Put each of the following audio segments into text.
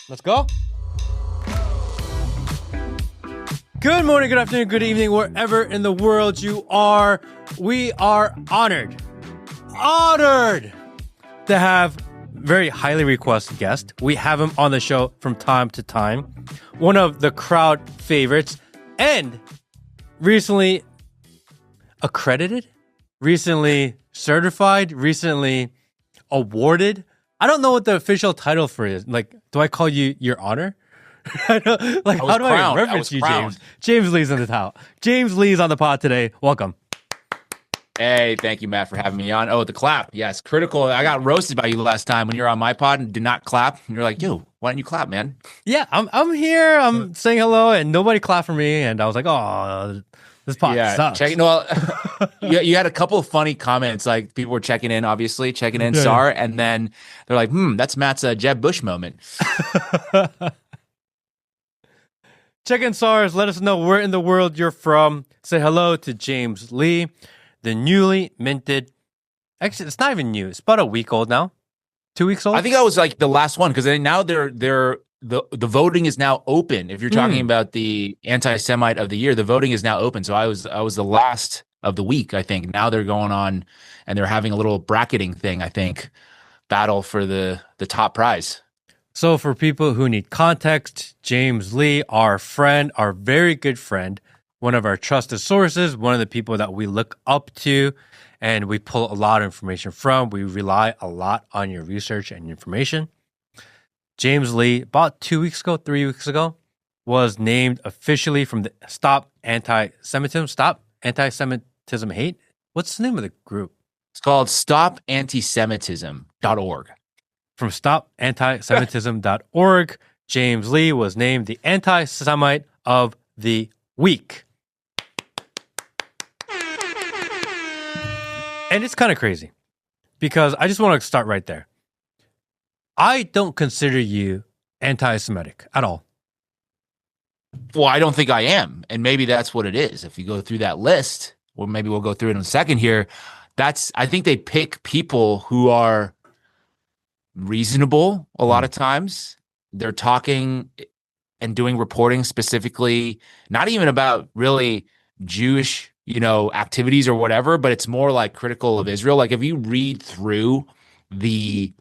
Let's go. Good morning, good afternoon, good evening, wherever in the world you are. We are honored to have very highly requested guest. We have him on the show from time to time. One of the crowd favorites and recently accredited, recently certified, recently awarded. I don't know what the official title for it is. Like, do I call you Your Honor? How do I reference you, James? James Lee's on the towel. James Lee's on the pod today. Welcome. Hey, thank you, Matt, for having me on. Oh, the clap. Yes, critical. I got roasted by you last time when you were on my pod and did not clap. And you're like, yo, why don't you clap, man? Yeah, I'm here. I'm saying hello, and nobody clapped for me. And I was like, oh, this pod sucks. You had a couple of funny comments. Like, people were checking in, obviously, SAR. And then they're like, that's Matt's Jeb Bush moment. Check in, SARS. Let us know where in the world you're from. Say hello to James Lee, the newly minted. Actually, it's not even new. It's about a week old now. 2 weeks old. I think that was like the last one because now the voting is now open. If you're talking about the anti-Semite of the year, the voting is now open. So I was the last of the week, I think. Now they're going on and they're having a little bracketing thing, I think, battle for the top prize. So for people who need context, James Lee, our friend, our very good friend, one of our trusted sources, one of the people that we look up to and we pull a lot of information from. We rely a lot on your research and information. James Lee, about 3 weeks ago, was named officially from the Stop Anti-Semitism Hate. What's the name of the group? It's called StopAntisemitism.org. From StopAntisemitism.org, James Lee was named the Anti-Semite of the Week. And it's kind of crazy because I just want to start right there. I don't consider you anti-Semitic at all. Well, I don't think I am. And maybe that's what it is. If you go through that list, or maybe we'll go through it in a second here, I think they pick people who are reasonable a lot of times. They're talking and doing reporting specifically, not even about really Jewish, activities or whatever, but it's more like critical of Israel. Like if you read through the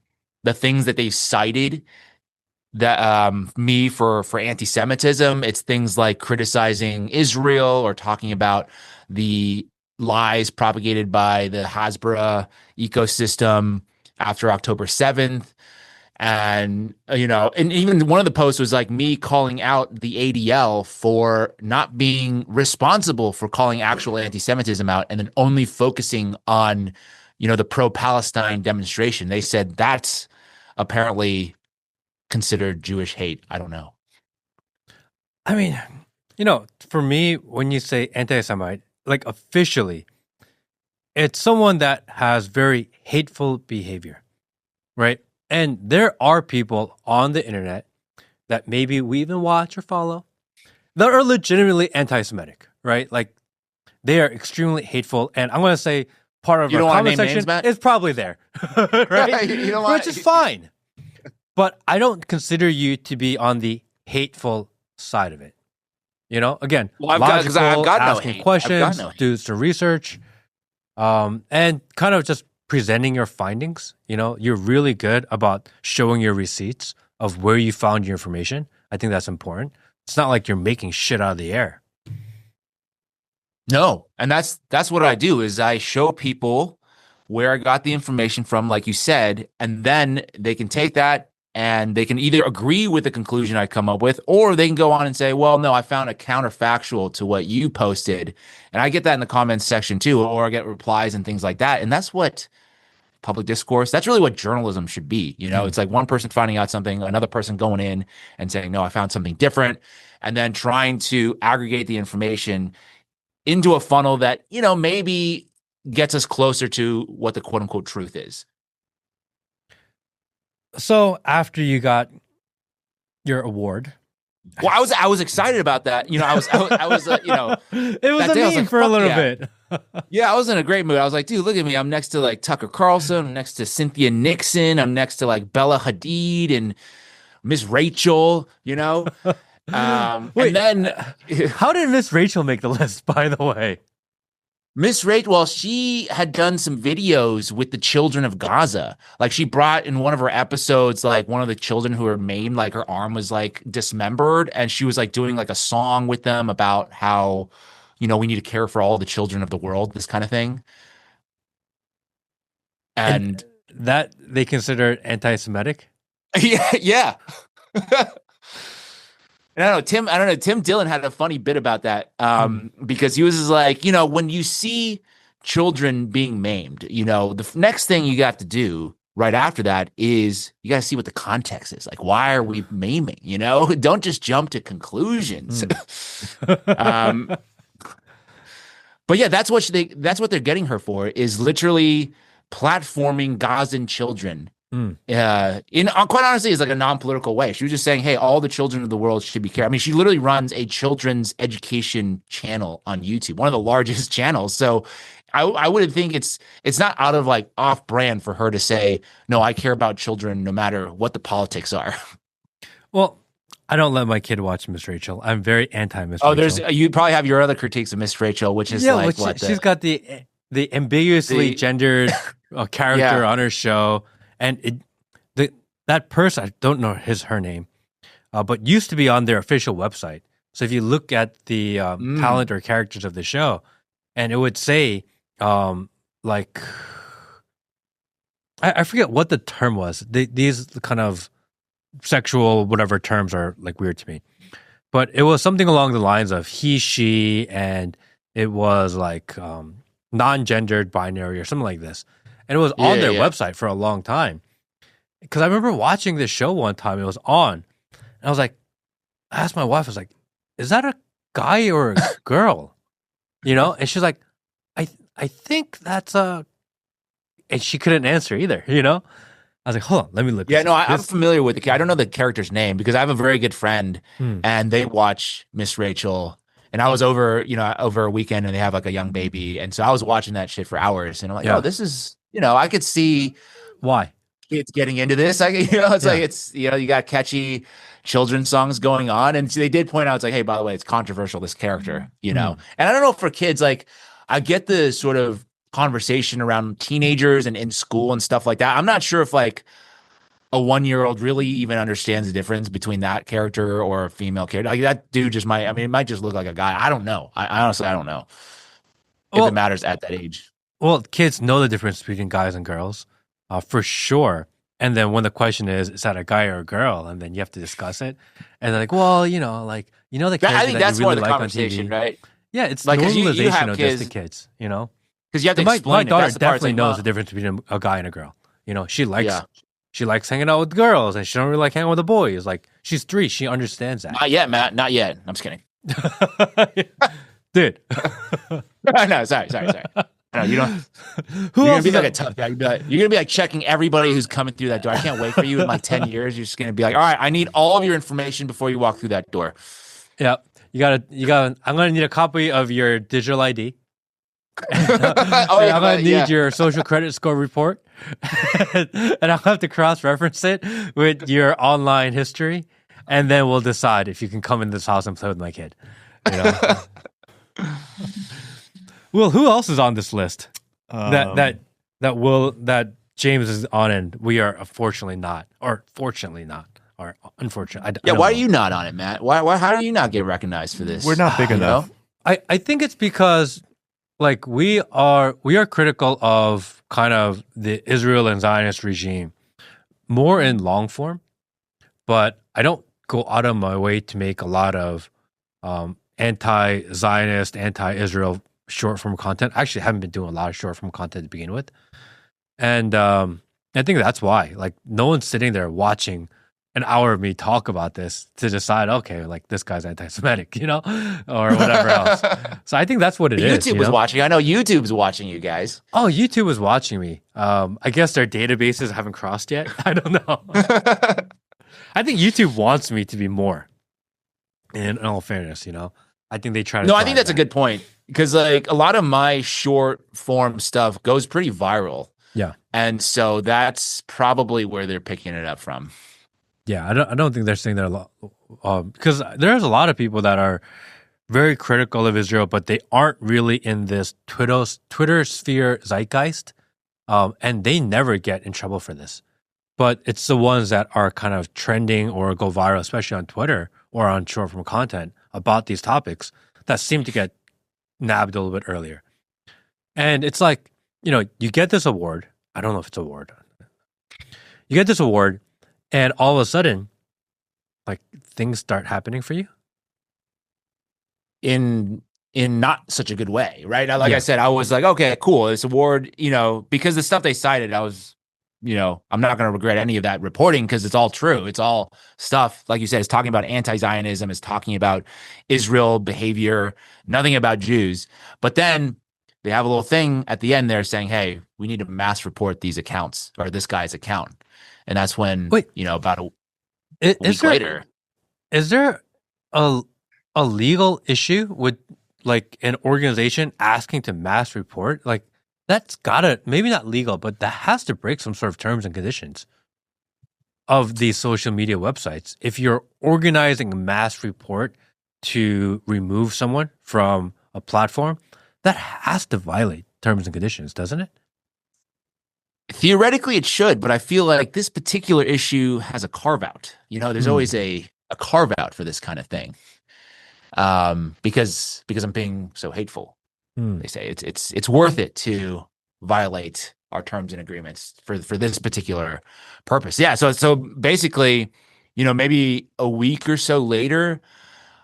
things that they've cited that me for anti-Semitism, it's things like criticizing Israel or talking about the lies propagated by the Hasbara ecosystem after October 7th. And, and even one of the posts was like me calling out the ADL for not being responsible for calling actual anti-Semitism out and then only focusing on, the pro-Palestine demonstration. They said that's apparently considered Jewish hate. I don't know. I mean, for me, when you say anti-Semite, like officially, it's someone that has very hateful behavior, right? And there are people on the internet that maybe we even watch or follow that are legitimately anti-Semitic, right? Like they are extremely hateful. And I'm going to say part of our comment section is probably there, right? Which is fine. But I don't consider you to be on the hateful side of it. Again, logical, asking questions, do some research, and kind of just presenting your findings. You're really good about showing your receipts of where you found your information. I think that's important. It's not like you're making shit out of the air. No, and that's what I do is I show people where I got the information from, like you said, and then they can take that and they can either agree with the conclusion I come up with, or they can go on and say, well, no, I found a counterfactual to what you posted. And I get that in the comments section too, or I get replies and things like that. And that's what public discourse, that's really what journalism should be. It's like one person finding out something, another person going in and saying, no, I found something different. And then trying to aggregate the information into a funnel that, maybe gets us closer to what the quote unquote truth is. So after you got your award, well, I was excited about that. I was it was a meme for a little bit. Yeah, I was in a great mood. I was like, dude, look at me. I'm next to like Tucker Carlson. I'm next to Cynthia Nixon. I'm next to like Bella Hadid and Miss Rachel, Wait, and then how did Miss Rachel make the list, by the way? Miss Rachel, well, she had done some videos with the children of Gaza. Like she brought in one of her episodes, like one of the children who were maimed, like her arm was like dismembered, and she was like doing like a song with them about how, we need to care for all the children of the world, this kind of thing. And And that they consider it anti-Semitic? yeah. And I don't know. Tim Dillon had a funny bit about that because he was just like, when you see children being maimed, the next thing you got to do right after that is you got to see what the context is. Like, why are we maiming? Don't just jump to conclusions. But yeah, that's what they're getting her for, is literally platforming Gazan children. Quite honestly, it's like a non-political way. She was just saying, hey, all the children of the world should be cared. I mean, she literally runs a children's education channel on YouTube, one of the largest channels. So I would think it's not out of like off brand for her to say, no, I care about children no matter what the politics are. Well, I don't let my kid watch Miss Rachel. I'm very anti-Miss Rachel. You probably have your other critiques of Miss Rachel, which is she's got the ambiguously gendered character on her show. And that person, I don't know her name, but used to be on their official website. So if you look at the talent or characters of the show, and it would say, like, I forget what the term was. These kind of sexual whatever terms are like weird to me, but it was something along the lines of he, she, and it was like non-gendered binary or something like this. And it was on their website for a long time. Because I remember watching this show one time. It was on. And I was like, I asked my wife, I was like, is that a guy or a girl? And she's like, I think that's a... And she couldn't answer either, I was like, hold on, let me look. Yeah, no, I'm familiar with the... I don't know the character's name because I have a very good friend and they watch Miss Rachel. And I was over a weekend and they have like a young baby. And so I was watching that shit for hours. And I'm like, oh, this is... I could see why kids getting into this. Like, it's you got catchy children's songs going on, and so they did point out, it's like, hey, by the way, it's controversial, this character, And I don't know, for kids, like, I get the sort of conversation around teenagers and in school and stuff like that. I'm not sure if like a 1-year-old really even understands the difference between that character or a female character. Like that dude just might. I mean, it might just look like a guy. I don't know. I honestly don't know if it matters at that age. Well, kids know the difference between guys and girls, for sure. And then when the question is that a guy or a girl? And then you have to discuss it. And they're like, well, the character I think that's you more really the like conversation, on TV. right? Yeah, it's like normalization of just the kids, Because you have to explain my daughter it. definitely knows the difference between a guy and a girl. She likes hanging out with girls, and she don't really like hanging out with the boys. Like, she's 3, she understands that. Not yet, Matt. Not yet. I'm just kidding. Dude. No, sorry. No, you don't. You're gonna be like a tough guy. You're gonna be like checking everybody who's coming through that door. I can't wait for you in like 10 years. You're just gonna be like, all right, I need all of your information before you walk through that door. Yeah, you gotta. I'm gonna need a copy of your digital ID. I'm gonna need your social credit score report, and I'll have to cross-reference it with your online history, and then we'll decide if you can come in this house and play with my kid. Well, who else is on this list? That James is on, and we are unfortunately not, or fortunately not, or unfortunately. Why are you not on it, Matt? Why? How do you not get recognized for this? We're not big enough. I think it's because, like, we are critical of kind of the Israel and Zionist regime more in long form, but I don't go out of my way to make a lot of anti-Zionist, anti-Israel short form content. I actually haven't been doing a lot of short form content to begin with. And I think that's why, like, no one's sitting there watching an hour of me talk about this to decide, okay, like, this guy's anti-Semitic, or whatever else. So I think that's what it is. YouTube was watching. I know YouTube's watching you guys. Oh, YouTube was watching me. I guess their databases haven't crossed yet. I don't know. I think YouTube wants me to be more. In all fairness, I think they try to. No, I think that's a good point. Because like a lot of my short form stuff goes pretty viral. Yeah. And so that's probably where they're picking it up from. Yeah, I don't think they're saying they're because there's a lot of people that are very critical of Israel, but they aren't really in this Twitter sphere zeitgeist, and they never get in trouble for this. But it's the ones that are kind of trending or go viral, especially on Twitter or on short form content about these topics, that seem to get nabbed a little bit earlier. And it's like, you get this award. I don't know if it's an award. You get this award, and all of a sudden, like, things start happening for you. In not such a good way, right? Like I Yeah. said, I was like, okay, cool, this award, because the stuff they cited, I was, I'm not going to regret any of that reporting because it's all true. It's all stuff, like you said, it's talking about anti-Zionism, it's talking about Israel behavior, nothing about Jews. But then they have a little thing at the end there saying, hey, we need to mass report these accounts or this guy's account. And that's when, Wait, about a is week there later. is there a a legal issue with like an organization asking to mass report? Like that's gotta maybe not legal, but that has to break some sort of terms and conditions of these social media websites. If you're organizing a mass report to remove someone from a platform, that has to violate terms and conditions, doesn't it? Theoretically, it should, but I feel like this particular issue has a carve out. There's Hmm. always a carve out for this kind of thing. Because I'm being so hateful. Hmm. They say it's worth it to violate our terms and agreements for this particular purpose. Yeah. So basically, maybe a week or so later,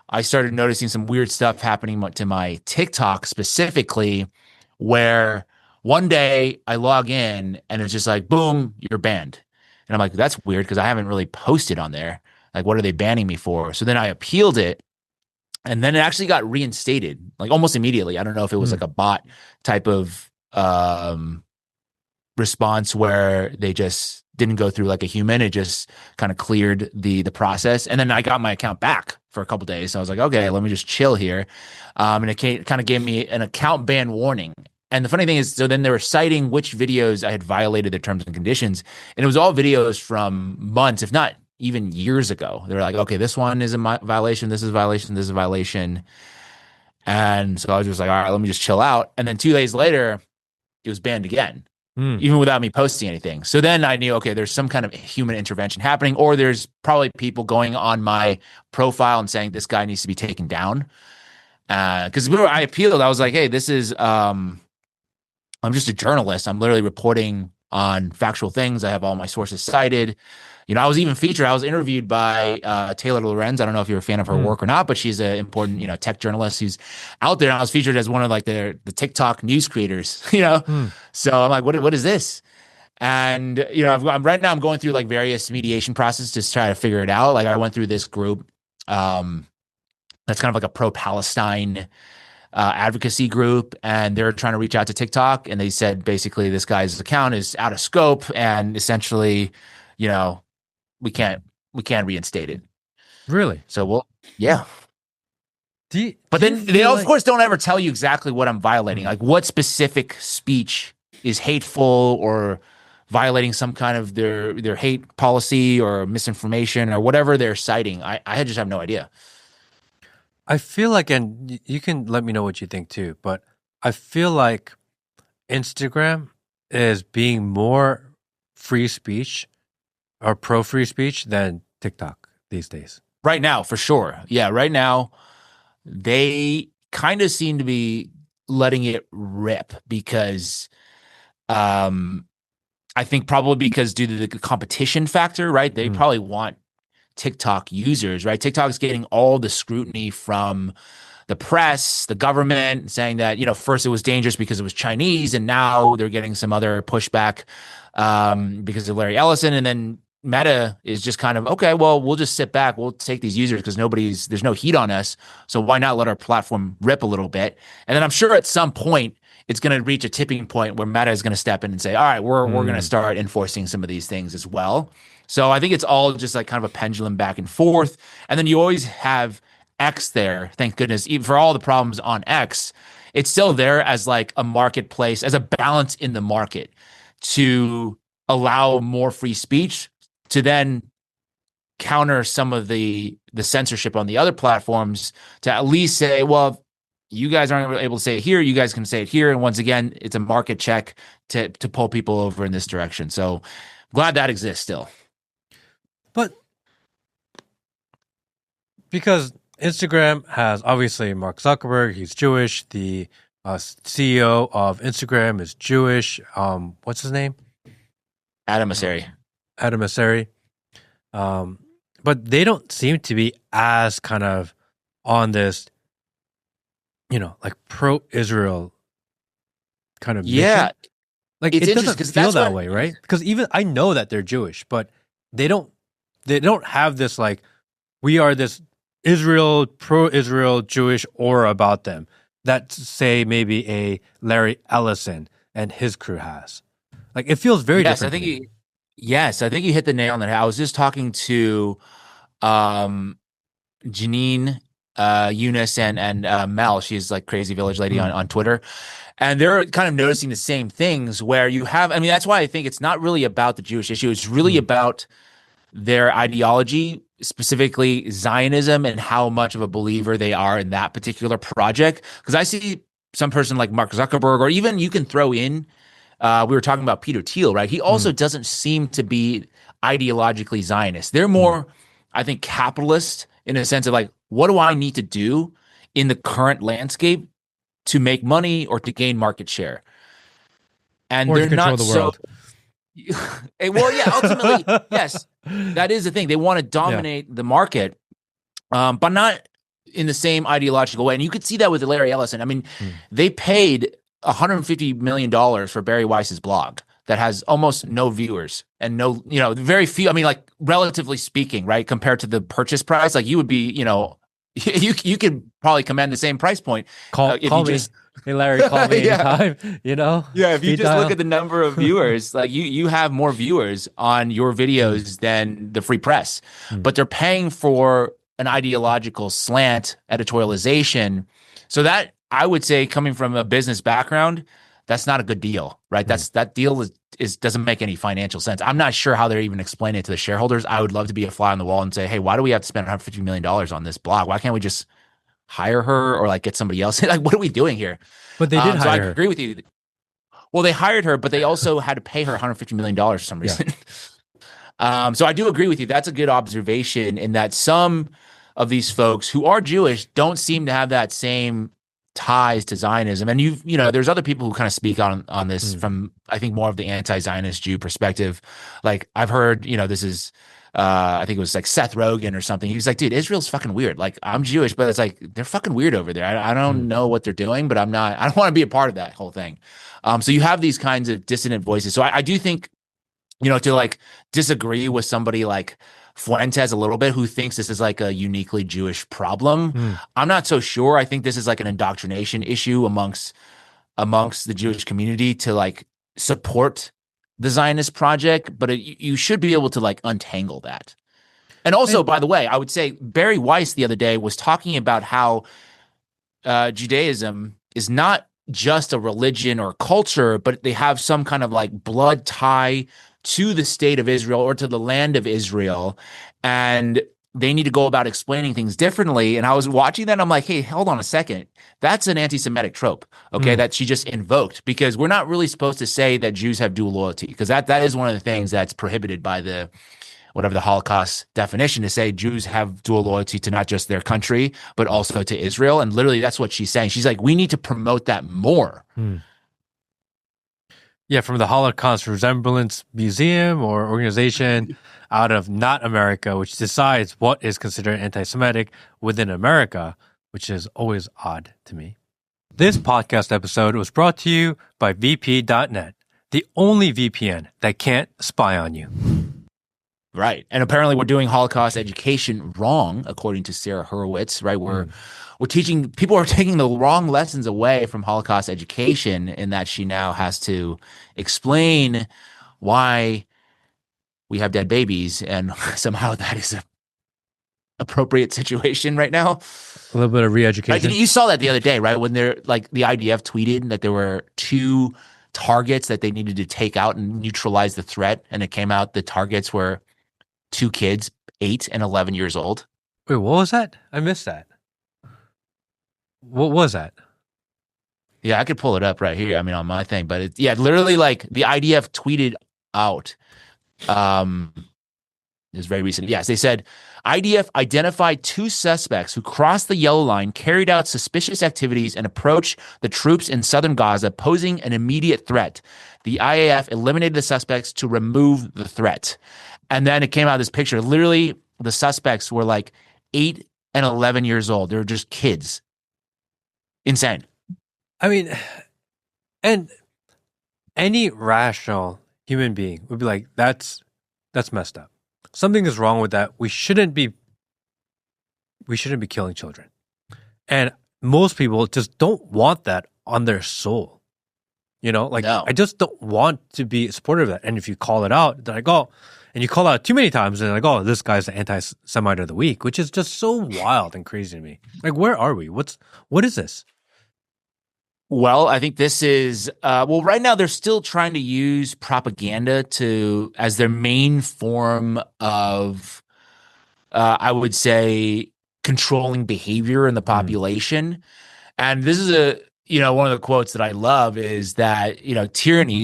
I started noticing some weird stuff happening to my TikTok specifically, where one day I log in and it's just like, boom, you're banned. And I'm like, that's weird because I haven't really posted on there. Like, what are they banning me for? So then I appealed it and then it actually got reinstated like almost immediately. I don't know if it was Hmm. like a bot type of response where they just didn't go through like a human. It just kind of cleared the process, and then I got my account back for a couple days. So I was like, okay, let me just chill here, and it kind of gave me an account ban warning. And the funny thing is, so then they were citing which videos I had violated the terms and conditions, and it was all videos from months, if not even years ago. They were like, okay, this one is a violation, this is a violation, this is a violation. And so I was just like, all right, let me just chill out. And then 2 days later, it was banned again, Hmm. even without me posting anything. So then I knew, okay, there's some kind of human intervention happening, or there's probably people going on my profile and saying this guy needs to be taken down. Because I appealed, I was like, hey, this is I'm just a journalist. I'm literally reporting on factual things. I have all my sources cited. I was even featured. I was interviewed by Taylor Lorenz. I don't know if you're a fan of her Hmm. work or not, but she's an important, tech journalist who's out there. And I was featured as one of like the TikTok news creators. Hmm. So I'm like, what is this? And I'm right now I'm going through like various mediation processes to try to figure it out. Like I went through this group um, that's kind of like a pro-Palestine advocacy group, and they're trying to reach out to TikTok, and they said basically this guy's account is out of scope, and essentially, you know, we can't we can't reinstate it. Really? So yeah. But Do you then they feel of like course don't ever tell you exactly what I'm violating, hmm. like what specific speech is hateful or violating some kind of their hate policy or misinformation or whatever they're citing. I just have no idea. I feel like, and you can let me know what you think too, but I feel like Instagram is being more free speech or pro free speech than TikTok these days. Right now, for sure. Yeah, right now they kind of seem to be letting it rip because um I think probably because due to the competition factor, right? They Mm. probably want TikTok users, right? TikTok's getting all the scrutiny from the press, the government, saying that, first it was dangerous because it was Chinese, and now they're getting some other pushback because of Larry Ellison. And then Meta is just kind of, okay, well, we'll just sit back. We'll take these users because there's no heat on us. So why not let our platform rip a little bit? And then I'm sure at some point, it's going to reach a tipping point where Meta is going to step in and say, all right, we're going to Mm. start enforcing some of these things as well. So I think it's all just like kind of a pendulum back and forth. And then you always have X there, thank goodness, even for all the problems on X, it's still there as like a marketplace, as a balance in the market to allow more free speech to then counter some of the censorship on the other platforms to at least say, well, you guys aren't able to say it here, you guys can say it here. And once again, it's a market check to pull people over in this direction. So glad that exists still. But because Instagram has obviously Mark Zuckerberg, he's Jewish. The CEO of Instagram is Jewish. What's his name? Adam Mosseri. Adam Mosseri. But they don't seem to be as kind of on this, like pro-Israel kind of mission. Like it's it doesn't feel that way, right? Because even I know that they're Jewish, but they don't have this like we are this Israel, pro-Israel Jewish aura about them that say maybe a Larry Ellison and his crew has. Like it feels very different. I think you hit the nail on the head. I was just talking to Janine, Eunice, and Mel. She's like Crazy Village Lady on Twitter. And they're kind of noticing the same things where you have, I mean, that's why I think it's not really about the Jewish issue. It's really about their ideology, specifically Zionism, and how much of a believer they are in that particular project. Because I see some person like Mark Zuckerberg, or even you can throw in, we were talking about Peter Thiel, right? He also doesn't seem to be ideologically Zionist. They're more, I think, capitalist in a sense of like, what do I need to do in the current landscape to make money or to gain market share? And or they're to control not the world. Well, yeah, ultimately, yes, that is the thing. They want to dominate the market, but not in the same ideological way. And you could see that with Larry Ellison. I mean, they paid $150 million for Barry Weiss's blog that has almost no viewers and no, very few. I mean, like relatively speaking, right, compared to the purchase price, like you would be, you could probably command the same price point. Call me. Hey Larry, call me anytime. Yeah, if you just look at the number of viewers, like you have more viewers on your videos than the free press, but they're paying for an ideological slant, editorialization. So that I would say, coming from a business background, that's not a good deal, right? That deal is doesn't make any financial sense. I'm not sure how they're even explaining it to the shareholders. I would love to be a fly on the wall and say, hey, why do we have to spend $150 million on this blog? Why can't we just hire her or like get somebody else? Like, what are we doing here? But they did hire her. I agree with you. Well, they hired her, but they also had to pay her $150 million for some reason. So I do agree with you. That's a good observation in that some of these folks who are Jewish don't seem to have that same ties to Zionism. And there's other people who kind of speak on this from, I think, more of the anti-Zionist Jew perspective. Like I've heard, this is, I think it was like Seth Rogen or something. He was like, dude, Israel's fucking weird. Like I'm Jewish, but it's like, they're fucking weird over there. I don't know what they're doing, but I don't want to be a part of that whole thing. So you have these kinds of dissonant voices. So I do think, to like disagree with somebody like Fuentes a little bit, who thinks this is like a uniquely Jewish problem. I'm not so sure. I think this is like an indoctrination issue amongst the Jewish community to like support the Zionist project, but you should be able to like untangle that. And also, by the way, I would say Barry Weiss the other day was talking about how Judaism is not just a religion or culture, but they have some kind of like blood tie to the state of Israel or to the land of Israel. And they need to go about explaining things differently. And I was watching that and I'm like, hey, hold on a second. That's an anti-Semitic trope, okay, that she just invoked, because we're not really supposed to say that Jews have dual loyalty, because that is one of the things that's prohibited by the Holocaust definition, to say Jews have dual loyalty to not just their country, but also to Israel. And literally that's what she's saying. She's like, we need to promote that more. Yeah, from the Holocaust Remembrance Museum or organization out of not America, which decides what is considered anti-Semitic within America, which is always odd to me. This podcast episode was brought to you by VP.net, the only VPN that can't spy on you. Right. And apparently we're doing Holocaust education wrong, according to Sarah Horowitz, right? We're teaching, people are taking the wrong lessons away from Holocaust education, in that she now has to explain why we have dead babies, and somehow that is a appropriate situation right now. A little bit of re-education. You saw that the other day, right? When they're like, the IDF tweeted that there were 2 targets that they needed to take out and neutralize the threat. And it came out the targets were 2 kids 8 and 11 years old. Wait, what was that? I missed that. What was that? Yeah, I could pull it up right here. I mean, on my thing, but literally like the IDF tweeted out. Um, it was very recent. Yes, they said IDF identified 2 suspects who crossed the yellow line, carried out suspicious activities, and approached the troops in southern Gaza, posing an immediate threat. The IAF eliminated the suspects to remove the threat. And then it came out this picture. Literally, the suspects were like 8 and 11 years old. They were just kids. Insane. I mean, and any rational human being would be like, that's messed up. Something is wrong with that. We shouldn't be killing children. And most people just don't want that on their soul. Like No. I just don't want to be supportive of that. And if you call it out, they're like, oh, and you call it out too many times, and they're like, oh, this guy's the anti-Semite of the week, which is just so wild and crazy to me. Like, where are we? What is this? Well, I think this is right now they're still trying to use propaganda as their main form of I would say controlling behavior in the population. And this is one of the quotes that I love is that,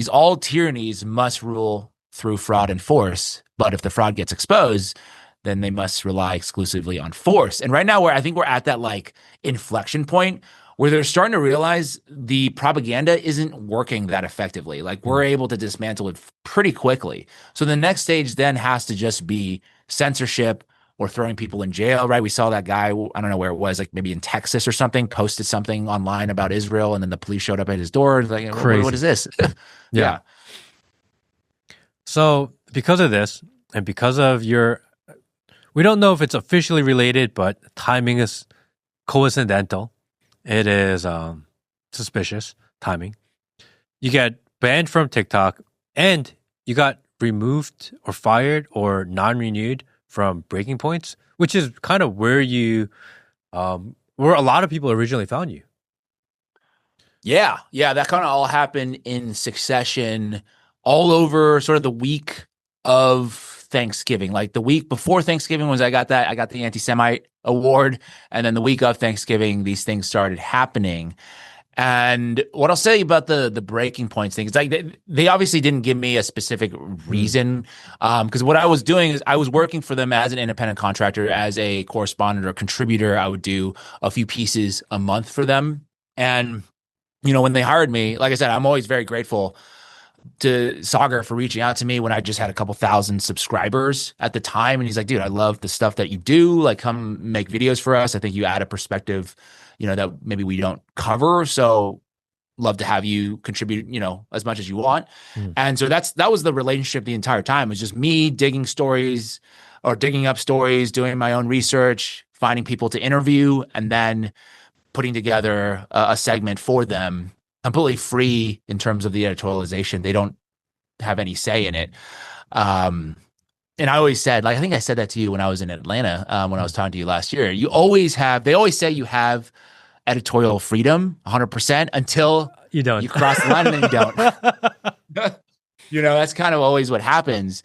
all tyrannies must rule through fraud and force. But if the fraud gets exposed, then they must rely exclusively on force. And right now I think we're at that like inflection point where they're starting to realize the propaganda isn't working that effectively. Like we're able to dismantle it pretty quickly. So the next stage then has to just be censorship or throwing people in jail, right? We saw that guy, I don't know where it was, like maybe in Texas or something, posted something online about Israel, and then the police showed up at his door. Like, what is this? Yeah. So because of this, and because of we don't know if it's officially related, but timing is coincidental. It is suspicious timing. You get banned from TikTok, and you got removed or fired or non-renewed from Breaking Points, which is kind of where where a lot of people originally found you. Yeah, that kind of all happened in succession, all over sort of the week of Thanksgiving. Like the week before Thanksgiving was I got the Anti-Semite award, and then the week of Thanksgiving, these things started happening. And what I'll say about the Breaking Points thing is like they obviously didn't give me a specific reason, because what I was doing is I was working for them as an independent contractor, as a correspondent or contributor. I would do a few pieces a month for them, and when they hired me, like I said, I'm always very grateful to Sagar for reaching out to me when I just had a couple thousand subscribers at the time. And he's like, dude, I love the stuff that you do. Like, come make videos for us. I think you add a perspective, that maybe we don't cover. So love to have you contribute, as much as you want. And so that was the relationship the entire time. It was just me digging up stories, doing my own research, finding people to interview, and then putting together a segment for them completely free in terms of the editorialization. They don't have any say in it. And I always said, like, I think I said that to you when I was in Atlanta, when I was talking to you last year, they always say you have editorial freedom 100% until you don't. You cross the line and then you don't. That's kind of always what happens.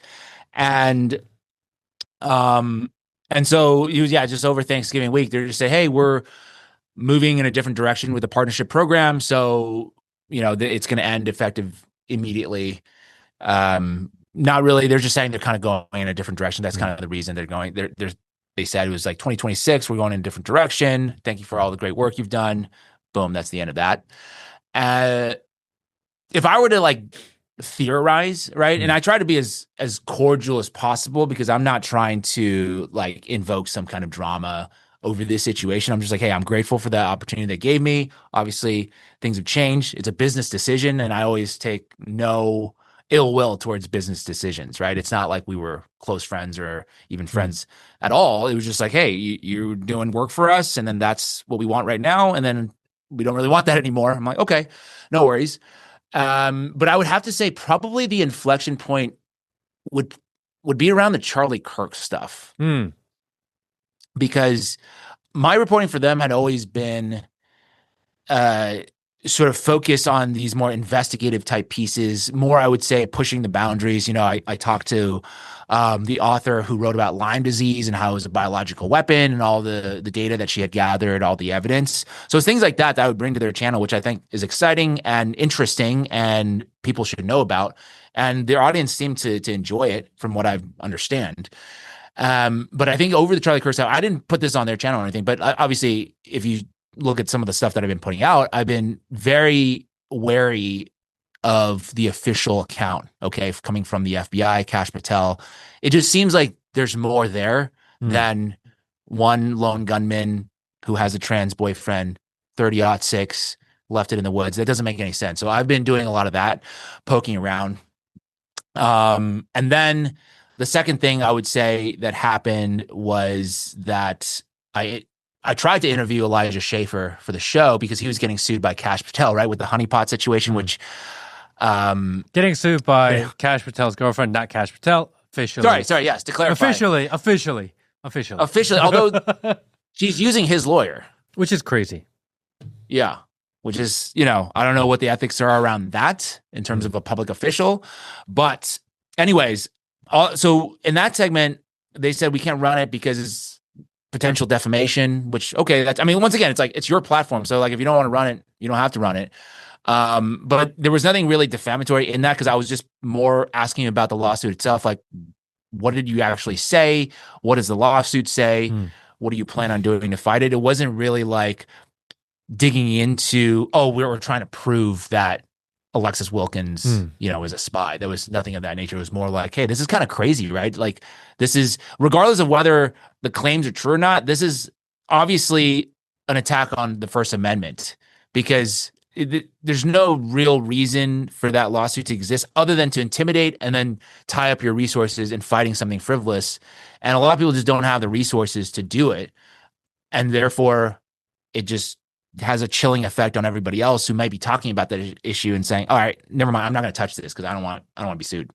And so just over Thanksgiving week, they're just say, hey, we're moving in a different direction with the partnership program. So, it's going to end effective immediately. Not really. They're just saying they're kind of going in a different direction. That's kind of the reason they're going. They said it was like 2026. We're going in a different direction. Thank you for all the great work you've done. Boom. That's the end of that. If I were to like theorize, right, and I try to be as cordial as possible because I'm not trying to like invoke some kind of drama over this situation. I'm just like, hey, I'm grateful for the opportunity they gave me. Obviously, things have changed. It's a business decision, and I always take no ill will towards business decisions, right? It's not like we were close friends or even friends at all. It was just like, hey, you're doing work for us, and then that's what we want right now, and then we don't really want that anymore. I'm like, okay, no worries. But I would have to say probably the inflection point would be around the Charlie Kirk stuff. Because my reporting for them had always been sort of focus on these more investigative type pieces, more, I would say, pushing the boundaries. I talked to the author who wrote about Lyme disease and how it was a biological weapon and all the data that she had gathered, all the evidence. So it's things like that I would bring to their channel, which I think is exciting and interesting and people should know about. And their audience seemed to enjoy it from what I understand. But I think over the Charlie Kirk, I didn't put this on their channel or anything, but obviously if you look at some of the stuff that I've been putting out, I've been very wary of the official account, okay, coming from the FBI, Kash Patel. It just seems like there's more there than one lone gunman who has a trans boyfriend, 30-06, left it in the woods. That doesn't make any sense. So I've been doing a lot of that, poking around. And then the second thing I would say that happened was that I tried to interview Elijah Schaffer for the show because he was getting sued by Kash Patel, right, with the honeypot situation, which getting sued by Kash Patel's girlfriend, not Kash Patel, officially. Sorry, yes, to clarify. Officially. Although she's using his lawyer, which is crazy. Yeah, which is, I don't know what the ethics are around that in terms of a public official, but anyways, so in that segment, they said we can't run it because it's potential defamation, which, okay, once again, it's like, it's your platform. So like, if you don't want to run it, you don't have to run it. But there was nothing really defamatory in that because I was just more asking about the lawsuit itself. Like, what did you actually say? What does the lawsuit say? What do you plan on doing to fight it? It wasn't really like digging into, we were trying to prove that Alexis Wilkins, is a spy. There was nothing of that nature. It was more like, hey, this is kind of crazy, right? Like, this is, regardless of whether the claims are true or not, this is obviously an attack on the First Amendment because there's no real reason for that lawsuit to exist other than to intimidate and then tie up your resources in fighting something frivolous. And a lot of people just don't have the resources to do it. And therefore, it just has a chilling effect on everybody else who might be talking about that issue and saying, all right, never mind, I'm not going to touch this because I don't want to be sued.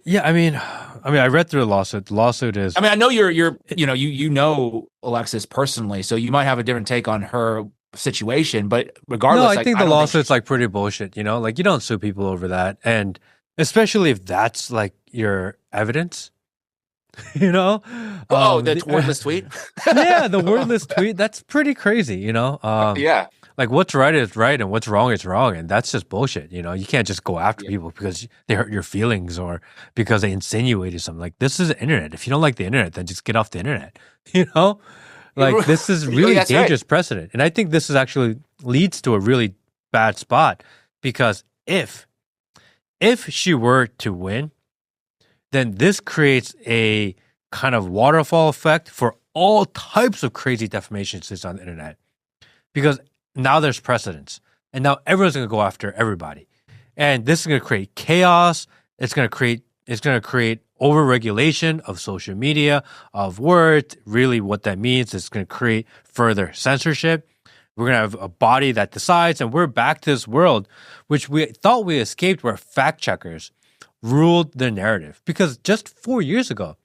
Yeah, I read through the lawsuit. The lawsuit is, I know you know Alexis personally, so you might have a different take on her situation, but regardless, no, I think the lawsuit's like pretty bullshit, like you don't sue people over that. And especially if that's like your evidence. The wordless tweet. Yeah, the wordless tweet. That's pretty crazy. Yeah. Like what's right is right and what's wrong is wrong, and that's just bullshit. You can't just go after people because they hurt your feelings or because they insinuated something. Like this is the internet. If you don't like the internet, then just get off the internet. Like this is really dangerous precedent, and I think this is actually leads to a really bad spot because if she were to win, then this creates a kind of waterfall effect for all types of crazy defamation suits on the internet. Because now there's precedence. And now everyone's going to go after everybody. And this is going to create chaos. It's going to create overregulation of social media, of words. Really what that means is it's going to create further censorship. We're going to have a body that decides, and we're back to this world, which we thought we escaped, where fact checkers ruled the narrative. Because just 4 years ago,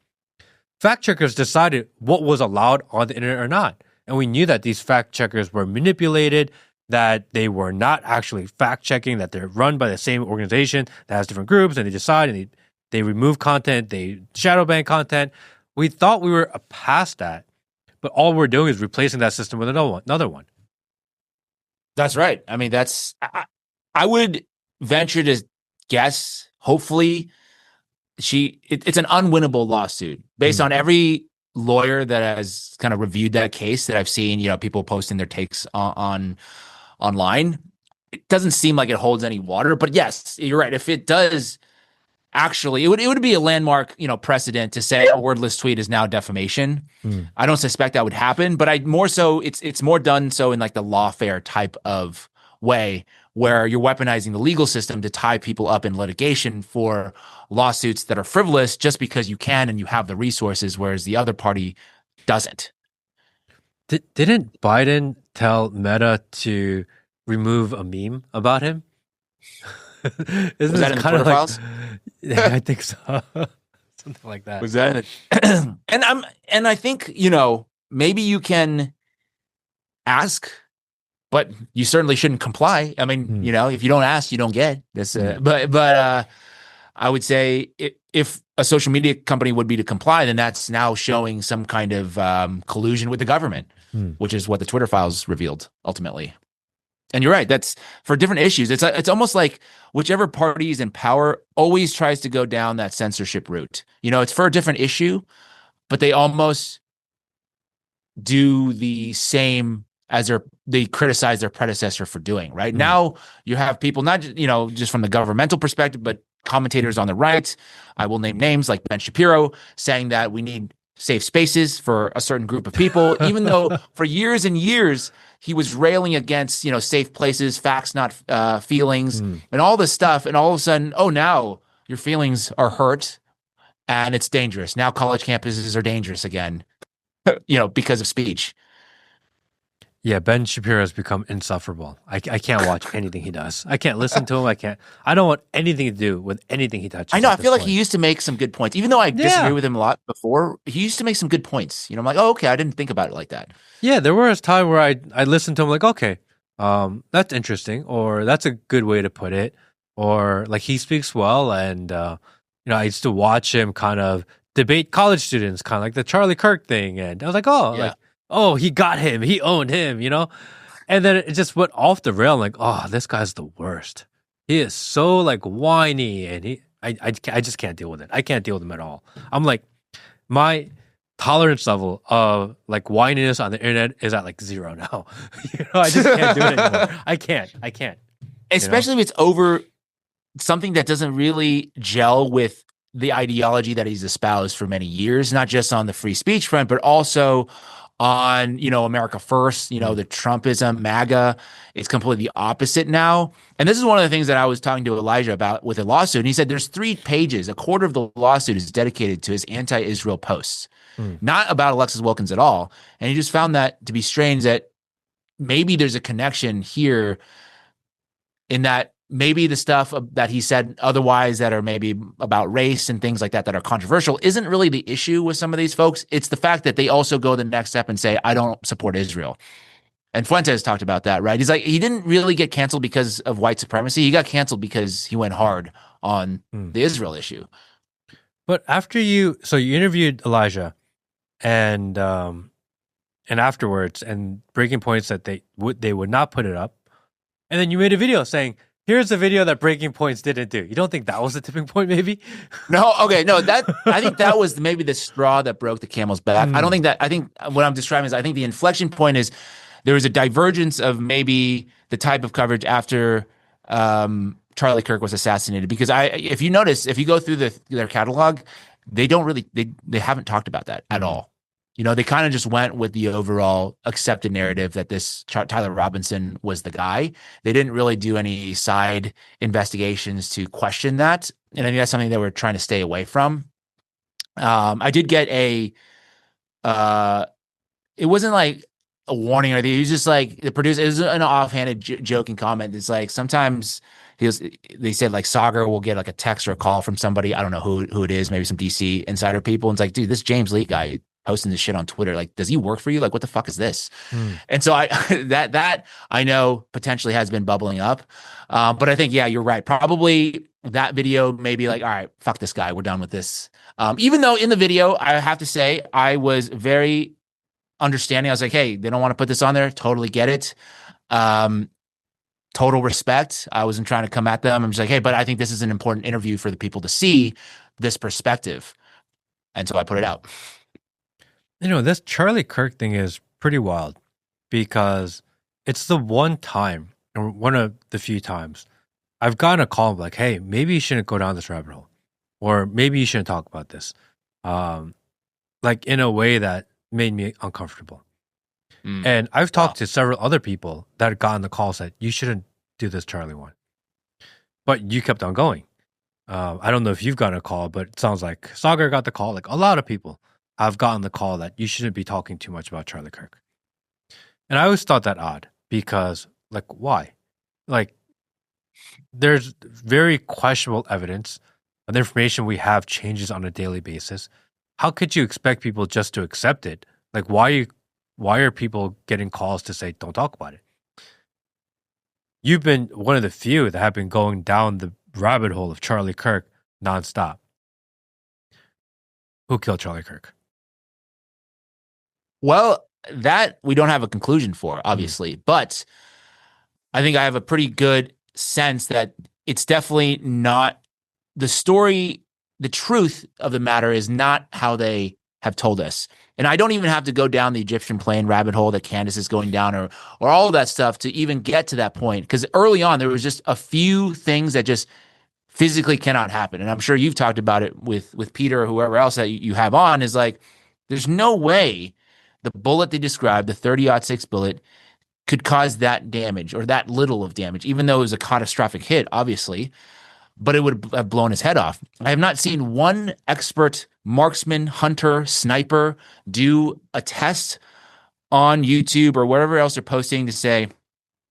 fact checkers decided what was allowed on the internet or not. And we knew that these fact checkers were manipulated, that they were not actually fact checking, that they're run by the same organization that has different groups, and they decide and they remove content, they shadow ban content. We thought we were past that, but all we're doing is replacing that system with another one. That's right. I would venture to guess, hopefully, it's an unwinnable lawsuit based on every lawyer that has kind of reviewed that case that I've seen, people posting their takes on online. It doesn't seem like it holds any water, but yes, you're right. If it does, actually, it would be a landmark, precedent to say a wordless tweet is now defamation. I don't suspect that would happen, but it's more done so in like the lawfare type of way where you're weaponizing the legal system to tie people up in litigation for lawsuits that are frivolous just because you can and you have the resources, whereas the other party doesn't. Didn't Biden tell Meta to remove a meme about him? Was that in the Twitter files? Yeah, I think so. Something like that. Was that? And I think, maybe you can ask but you certainly shouldn't comply. I mean, Hmm. if you don't ask, you don't get this. Hmm. But I would say if a social media company would be to comply, then that's now showing some kind of collusion with the government, Hmm. which is what the Twitter files revealed ultimately. And you're right. That's for different issues. It's almost like whichever party is in power always tries to go down that censorship route. It's for a different issue, but they almost do the same as they criticize their predecessor for doing. Right Hmm. now, you have people not just from the governmental perspective, but commentators on the right. I will name names like Ben Shapiro saying that we need safe spaces for a certain group of people, even though for years and years he was railing against safe places, facts not feelings, Hmm. and all this stuff. And all of a sudden, oh, now your feelings are hurt and it's dangerous. Now college campuses are dangerous again, because of speech. Yeah, Ben Shapiro has become insufferable. I can't watch anything he does. I can't listen to him. I don't want anything to do with anything he I touches know. at I this feel like he point. used to make some good points, even though I disagree Yeah. with him a lot before. He used to make some good points. I'm like, oh, okay, I didn't think about it like that. Yeah, there was a time where I listened to him like, okay, that's interesting, or that's a good way to put it, or like he speaks well, and I used to watch him kind of debate college students, kind of like the Charlie Kirk thing, and I was like, Yeah. oh, he got him, he owned him, and then it just went off the rail. I'm like, oh, this guy's the worst. He is so like whiny, and I just can't deal with it. I can't deal with him at all. I'm like, my tolerance level of like whininess on the internet is at like zero now. I just can't do it anymore. I can't. Especially if it's over something that doesn't really gel with the ideology that he's espoused for many years, not just on the free speech front, but also on, America First, Mm. the Trumpism, MAGA. It's completely opposite now. And this is one of the things that I was talking to Elijah about with a lawsuit. And he said there's 3 pages, a quarter of the lawsuit is dedicated to his anti-Israel posts, Mm. not about Alexis Wilkins at all. And he just found that to be strange that maybe there's a connection here in that maybe the stuff that he said otherwise that are maybe about race and things like that are controversial isn't really the issue with some of these folks. It's the fact that they also go the next step and say, I don't support Israel. And Fuentes talked about that, right? He's like, he didn't really get canceled because of white supremacy. He got canceled because he went hard on Mm. the Israel issue. But after you interviewed Elijah and afterwards and breaking points that they would not put it up, and then you made a video saying, here's a video that Breaking Points didn't do. You don't think that was the tipping point, maybe? No, okay, no, I think that was maybe the straw that broke the camel's back. I don't think that. I think what I'm describing is I think the inflection point is there was a divergence of maybe the type of coverage after Charlie Kirk was assassinated. Because if you notice, if you go through their catalog, they don't really they haven't talked about that at all. They kind of just went with the overall accepted narrative that this Tyler Robinson was the guy. They didn't really do any side investigations to question that. And I think that's something that we're trying to stay away from. I did get it wasn't like a warning or anything. It was just like the producer, it was an offhanded joking comment. It's like sometimes they said like Sagar will get like a text or a call from somebody. I don't know who it is, maybe some DC insider people. And it's like, dude, this James Lee guy posting this shit on Twitter. Like, does he work for you? Like, what the fuck is this? And so I that I know potentially has been bubbling up. But I think, yeah, you're right. Probably that video may be like, all right, fuck this guy. We're done with this. Even though in the video, I have to say, I was very understanding. I was like, hey, they don't want to put this on there. Totally get it. Total respect. I wasn't trying to come at them. I'm just like, hey, but I think this is an important interview for the people to see this perspective. And so I put it out. This Charlie Kirk thing is pretty wild because it's the one time, or one of the few times, I've gotten a call like, hey, maybe you shouldn't go down this rabbit hole, or maybe you shouldn't talk about this, like in a way that made me uncomfortable. And I've talked to several other people that had gotten the call said, you shouldn't do this Charlie one. But you kept on going. I don't know if you've gotten a call, but it sounds like Sagar got the call. Like a lot of people have gotten the call that you shouldn't be talking too much about Charlie Kirk. And I always thought that odd because, like, why? Like, there's very questionable evidence. The information we have changes on a daily basis. How could you expect people just to accept it? Like, why are people getting calls to say, don't talk about it? you've been one of the few that have been going down the rabbit hole of Charlie Kirk nonstop. Who killed Charlie Kirk? Well, that we don't have a conclusion for, obviously, but I think I have a pretty good sense that it's definitely not the story. The truth of the matter is not how they have told us. And I don't even have to go down the Egyptian plane rabbit hole that Candace is going down or all of that stuff to even get to that point. Because early on, there was just a few things that just physically cannot happen. And I'm sure you've talked about it with Peter or whoever else that you have on is like, there's no way the bullet they described, the 30-06 bullet, could cause that damage or that little of damage, even though it was a catastrophic hit, obviously, but it would have blown his head off. I have not seen one expert marksman, hunter, sniper do a test on YouTube or whatever else they're posting to say,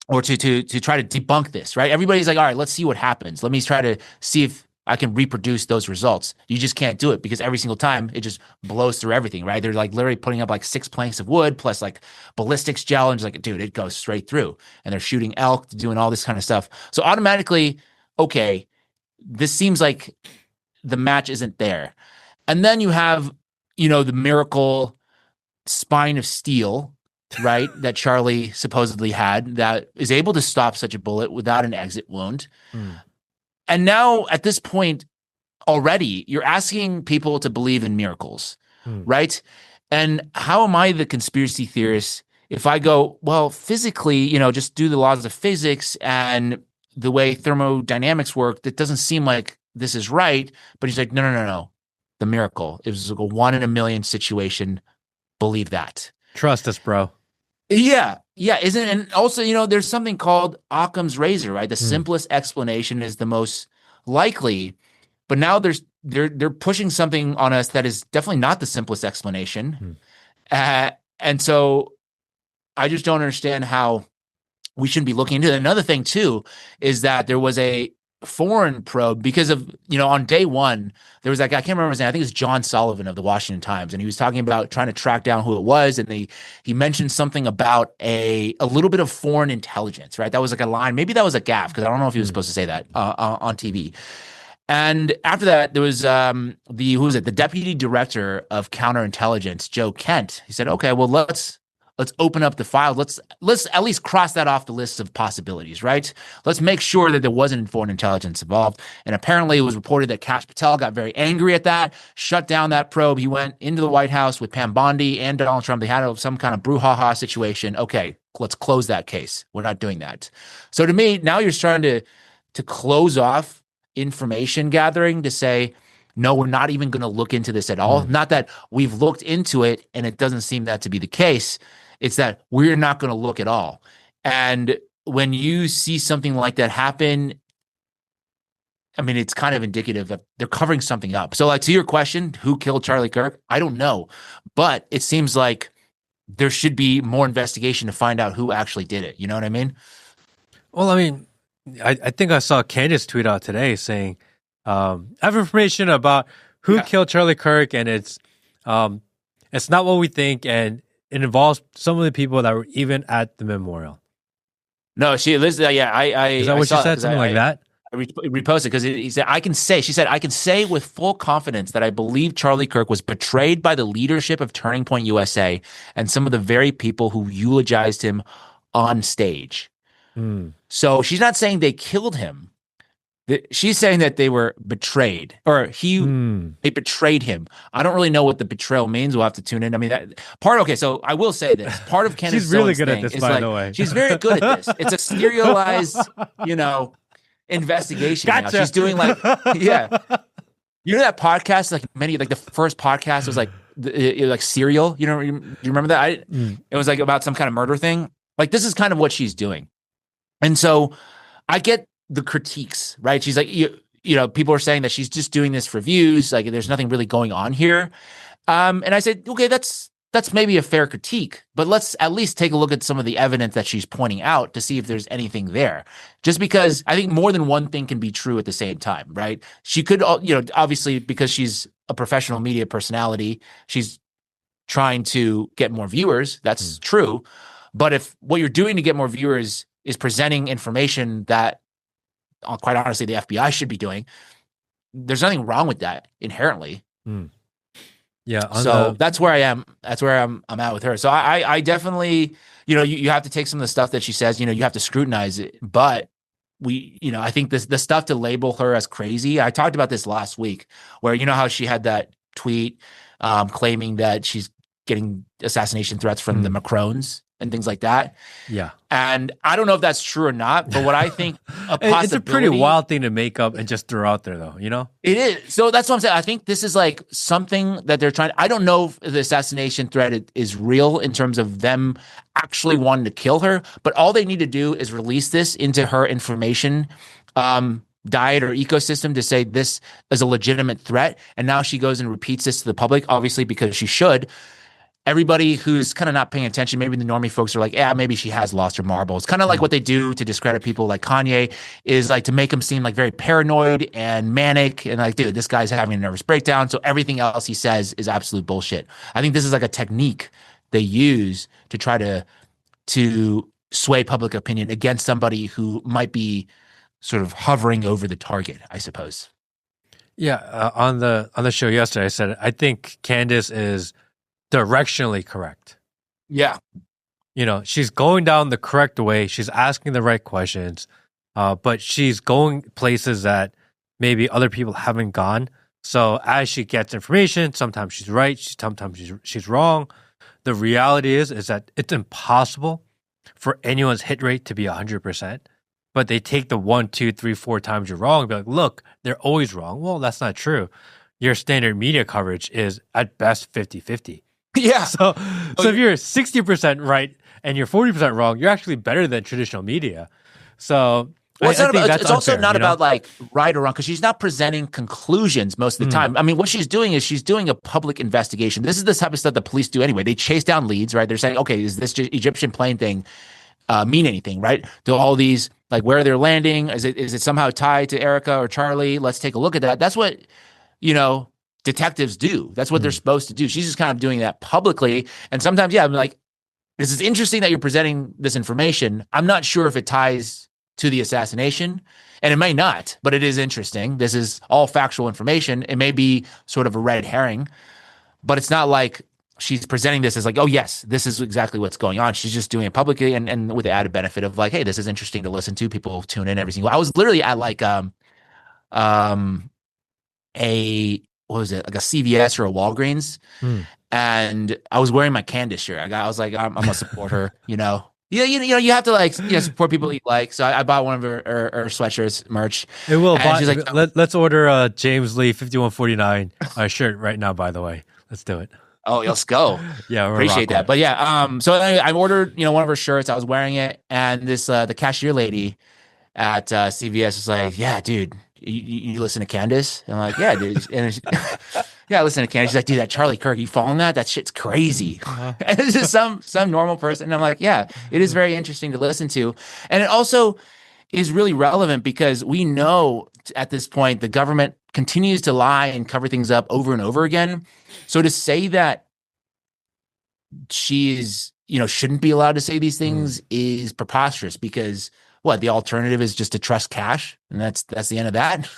or to try to debunk this, right? Everybody's like, all right, let's see what happens. Let me try to see if I can reproduce those results. You just can't do it because every single time it just blows through everything, right? They're like literally putting up like 6 planks of wood plus like ballistics gel, and just like, dude, it goes straight through. And they're shooting elk, doing all this kind of stuff. So automatically, okay, this seems like the match isn't there. And then you have, the miracle spine of steel, right, that Charlie supposedly had that is able to stop such a bullet without an exit wound. And now at this point already, you're asking people to believe in miracles, right? And how am I the conspiracy theorist if I go, well, physically, just do the laws of physics and the way thermodynamics work, that doesn't seem like this is right. But he's like, no. The miracle. It was like a 1 in a million situation. Believe that. Trust us, bro. Yeah. Isn't it? And also, there's something called Occam's razor, right? The simplest explanation is the most likely. But now they're pushing something on us that is definitely not the simplest explanation. And so I just don't understand how we shouldn't be looking into it. Another thing too is that there was a foreign probe because of, on day one, there was that guy, I can't remember his name. I think it's John Sullivan of the Washington Times. And he was talking about trying to track down who it was. And he mentioned something about a little bit of foreign intelligence, right? That was like a line. Maybe that was a gaffe because I don't know if he was supposed to say that on TV. And after that, there was the deputy director of counterintelligence, Joe Kent. He said, okay, well, let's open up the file. Let's at least cross that off the list of possibilities, right? Let's make sure that there wasn't foreign intelligence involved. And apparently it was reported that Kash Patel got very angry at that, shut down that probe. He went into the White House with Pam Bondi and Donald Trump. They had some kind of brouhaha situation. Okay, let's close that case. We're not doing that. So to me, now you're starting to close off information gathering to say, no, we're not even going to look into this at all. Not that we've looked into it and it doesn't seem that to be the case. It's that we're not going to look at all. And when you see something like that happen, I mean, it's kind of indicative that they're covering something up. So like to your question, who killed Charlie Kirk? I don't know. But it seems like there should be more investigation to find out who actually did it. You know what I mean? Well, I mean, I think I saw Candace tweet out today saying, I have information about who killed Charlie Kirk, and it's not what we think, and it involves some of the people that were even at the memorial. No, she listened. Yeah, is that what she said? Something like that. I reposted because he said, she said, I can say with full confidence that I believe Charlie Kirk was betrayed by the leadership of Turning Point USA and some of the very people who eulogized him on stage. So she's not saying they killed him. She's saying that they were betrayed, or they betrayed him. I don't really know what the betrayal means. We'll have to tune in. I mean, okay, so I will say this. Part of Candace she's really good at this, by the way. She's very good at this. It's a serialized, investigation. Gotcha. Now. She's doing like, that podcast, like the first podcast was like Serial. You remember that? It was like about some kind of murder thing. Like this is kind of what she's doing. And so I get the critiques, right? She's like, people are saying that she's just doing this for views. Like there's nothing really going on here. And I said, okay, that's maybe a fair critique, but let's at least take a look at some of the evidence that she's pointing out to see if there's anything there. Just because I think more than one thing can be true at the same time, right? She could, obviously because she's a professional media personality, she's trying to get more viewers. That's true. But if what you're doing to get more viewers is presenting information that, quite honestly, the FBI should be doing. There's nothing wrong with that inherently. Mm. Yeah, on So the that's where I am. That's where I'm at with her. So I definitely, you have to take some of the stuff that she says, you have to scrutinize it. But I think the stuff to label her as crazy. I talked about this last week, where how she had that tweet claiming that she's getting assassination threats from the Macrons and things like that. yeah. And I don't know if that's true or not, but what I think a possibility. It's a pretty wild thing to make up and just throw out there, though, It is. So that's what I'm saying. I think this is like something that they're trying. I don't know if the assassination threat is real in terms of them actually wanting to kill her, but all they need to do is release this into her information diet or ecosystem to say this is a legitimate threat. And now she goes and repeats this to the public, obviously, because she should. Everybody who's kind of not paying attention, maybe the normie folks are like, yeah, maybe she has lost her marbles. Kind of like what they do to discredit people like Kanye is like to make him seem like very paranoid and manic and like, dude, this guy's having a nervous breakdown. So everything else he says is absolute bullshit. I think this is like a technique they use to try to sway public opinion against somebody who might be sort of hovering over the target, I suppose. Yeah, on the show yesterday, I said I think Candace is directionally correct. Yeah. She's going down the correct way. She's asking the right questions, but she's going places that maybe other people haven't gone. So as she gets information, sometimes she's right, sometimes she's wrong. The reality is that it's impossible for anyone's hit rate to be 100%. But they take the 1, 2, 3, 4 times you're wrong and be like, look, they're always wrong. Well, that's not true. Your standard media coverage is at best 50-50. Yeah. So if you're 60% right and you're 40% wrong, you're actually better than traditional media. So well, I think that's it's also unfair, not about like right or wrong, because she's not presenting conclusions most of the time. I mean, what she's doing is she's doing a public investigation. This is the type of stuff the police do anyway. They chase down leads, right? They're saying, okay, is this Egyptian plane thing mean anything, right? Do all these, like, where they're landing, is it somehow tied to Erica or Charlie? Let's take a look at that. That's what, detectives do. That's what they're supposed to do. She's just kind of doing that publicly. And sometimes, yeah, I'm like, this is interesting that you're presenting this information. I'm not sure if it ties to the assassination, and it may not, but it is interesting. This is all factual information. It may be sort of a red herring, but it's not like she's presenting this as like, oh, yes, this is exactly what's going on. She's just doing it publicly and with the added benefit of like, hey, this is interesting to listen to. People tune in every single. I was literally at like a what was it, like a CVS or a Walgreens, and I was wearing my Candace shirt. I was like, I'm gonna support her, Yeah, you have to like support people you like. So I bought one of her sweatshirts merch. It will. She's like, let's order a James Lee 5149 shirt right now. By the way, let's do it. Oh, let's go. Yeah, appreciate that. But yeah, so I ordered one of her shirts. I was wearing it, and this the cashier lady at CVS was like, "Yeah, dude, you listen to Candace?" And I'm like, "Yeah, dude." And yeah, I listen to Candace. She's like, "Dude, that Charlie Kirk, you following that? That shit's crazy." And it's just some normal person. And I'm like, "Yeah, it is very interesting to listen to," and it also is really relevant because we know at this point the government continues to lie and cover things up over and over again. So to say that she is, shouldn't be allowed to say these things is preposterous, because the alternative is just to trust cash, and that's the end of that.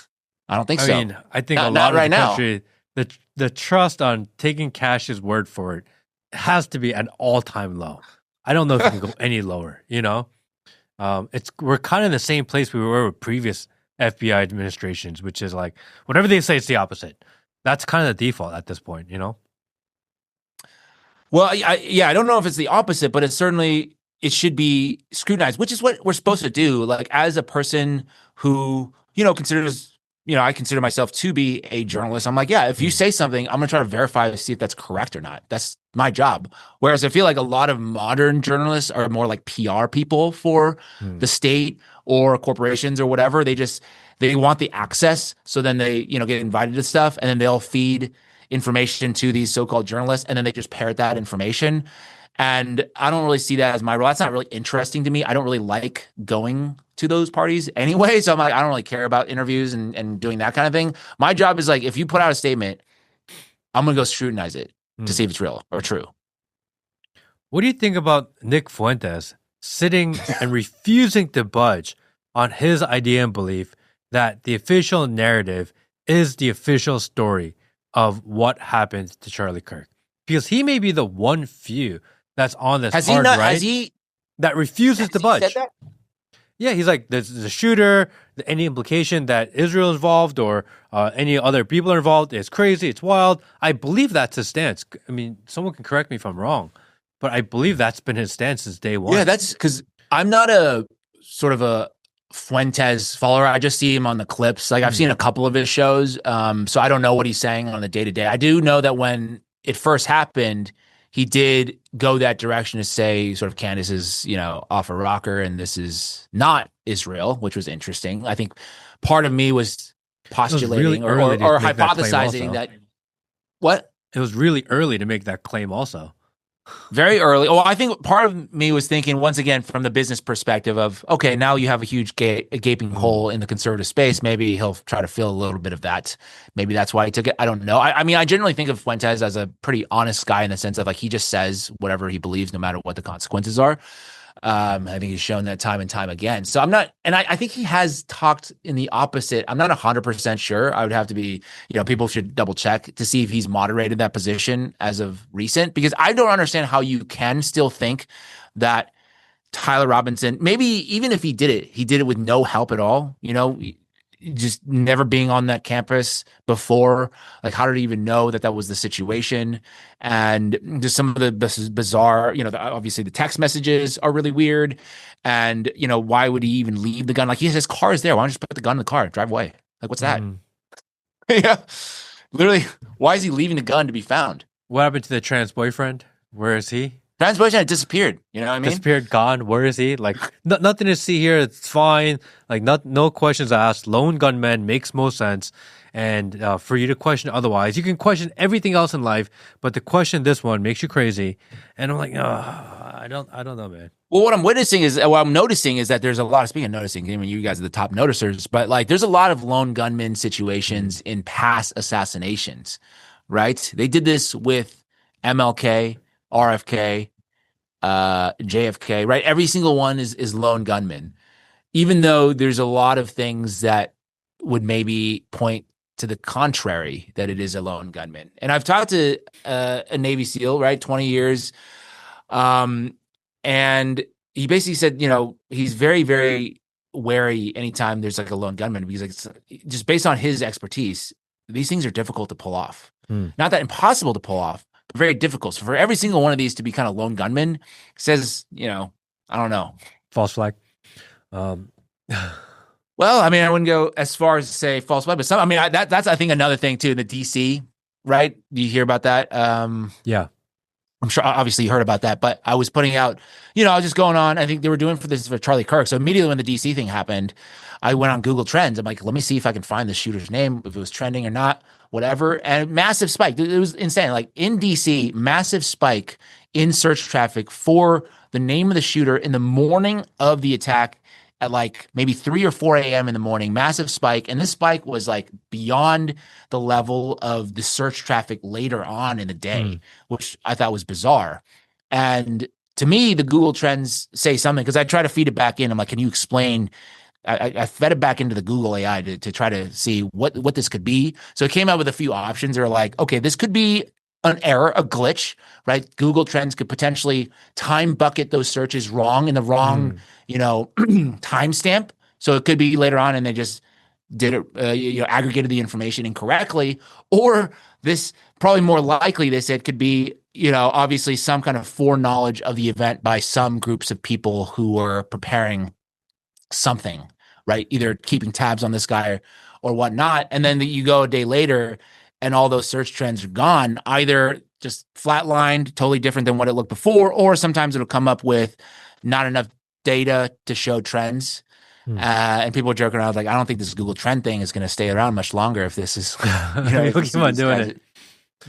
I don't think so. I mean, I think a lot of the country, the trust on taking cash's word for it has to be an all-time low. I don't know if it can go any lower, we're kind of in the same place we were with previous FBI administrations, which is like, whatever they say, it's the opposite. That's kind of the default at this point, Well, I don't know if it's the opposite, but it should be scrutinized, which is what we're supposed to do. Like, as a person who, considers, I consider myself to be a journalist. I'm like, yeah, if you say something, I'm going to try to verify to see if that's correct or not. That's my job. Whereas I feel like a lot of modern journalists are more like PR people for the state or corporations or whatever. They want the access. So then they, get invited to stuff, and then they'll feed information to these so-called journalists, and then they just parrot that information. And I don't really see that as my role. That's not really interesting to me. I don't really like going to those parties anyway. So I'm like, I don't really care about interviews and doing that kind of thing. My job is like, if you put out a statement, I'm going to go scrutinize it to see if it's real or true. What do you think about Nick Fuentes sitting and refusing to budge on his idea and belief that the official narrative is the official story of what happened to Charlie Kirk. Because he may be the one few that's on this Has he hard not? right Has he? that refuses to Has he said budge. that? Yeah, he's like, there's a shooter, any implication that Israel is involved or any other people are involved is crazy, it's wild. I believe that's his stance. I mean, someone can correct me if I'm wrong, but I believe that's been his stance since day one. Yeah, that's because I'm not a sort of a Fuentes follower. I just see him on the clips. Like I've seen a couple of his shows. So I don't know what he's saying on the day to day. I do know that when it first happened, he did go that direction to say sort of Candace is, off a rocker and this is not Israel, which was interesting. I think part of me was postulating really or hypothesizing that what? It was really early to make that claim also. Very early. Well, I think part of me was thinking, once again, from the business perspective of, okay, now you have a huge gaping hole in the conservative space. Maybe he'll try to fill a little bit of that. Maybe that's why he took it. I don't know. I mean, I generally think of Fuentes as a pretty honest guy in the sense of like he just says whatever he believes, no matter what the consequences are. I think he's shown that time and time again. So I'm not, and I think he has talked in the opposite. I'm not 100% sure. I would have to be, people should double check to see if he's moderated that position as of recent, because I don't understand how you can still think that Tyler Robinson, maybe even if he did it with no help at all, just never being on that campus before. Like, how did he even know that was the situation? And just some of the bizarre, obviously the text messages are really weird. And, why would he even leave the gun? Like, his car is there. Why don't you just put the gun in the car and drive away? Like, what's that? Yeah. Literally, why is he leaving the gun to be found? What happened to the trans boyfriend? Where is he? Trans boyfriend disappeared. You know what I mean? Disappeared, gone. Where is he? Like, nothing to see here. It's fine. Like, no questions asked. Lone gunman makes most sense. And for you to question otherwise, you can question everything else in life, but to question this one makes you crazy. And I'm like, I don't know, man. Well, what I'm noticing is that there's a lot of, speaking of noticing, I mean, you guys are the top noticers, but like there's a lot of lone gunman situations in past assassinations, right? They did this with MLK, RFK, JFK, right? Every single one is lone gunman, even though there's a lot of things that would maybe point to the contrary, that it is a lone gunman. And I've talked to a Navy SEAL, right? 20 years. And he basically said, he's very, very wary anytime there's like a lone gunman, because like, just based on his expertise, these things are difficult to pull off. Not that impossible to pull off, but very difficult. So for every single one of these to be kind of lone gunman says, I don't know. False flag. Well, I mean, I wouldn't go as far as to say false flag, but that's I think another thing too. The DC, right? Do you hear about that? Yeah. I'm sure, obviously, you heard about that, but I was putting out, I was just going on. I think they were doing this for Charlie Kirk. So immediately when the DC thing happened, I went on Google Trends. I'm like, let me see if I can find the shooter's name, if it was trending or not, whatever. And massive spike. It was insane. Like in DC, massive spike in search traffic for the name of the shooter in the morning of the attack at like maybe 3 or 4 a.m. in the morning, massive spike. And this spike was like beyond the level of the search traffic later on in the day, which I thought was bizarre. And to me, the Google Trends say something, because I try to feed it back in. I'm like, can you explain? I fed it back into the Google AI to try to see what this could be. So it came out with a few options. They're like, okay, this could be an error, a glitch, right? Google Trends could potentially time bucket those searches wrong in the wrong, timestamp. So it could be later on and they just did it, aggregated the information incorrectly. Or this, probably more likely, they said could be, obviously some kind of foreknowledge of the event by some groups of people who were preparing something, right? Either keeping tabs on this guy or whatnot. And then you go a day later and all those search trends are gone, either just flatlined, totally different than what it looked before, or sometimes it'll come up with not enough data to show trends. And people are joking around like, I don't think this Google Trend thing is going to stay around much longer if this is, keep on doing it.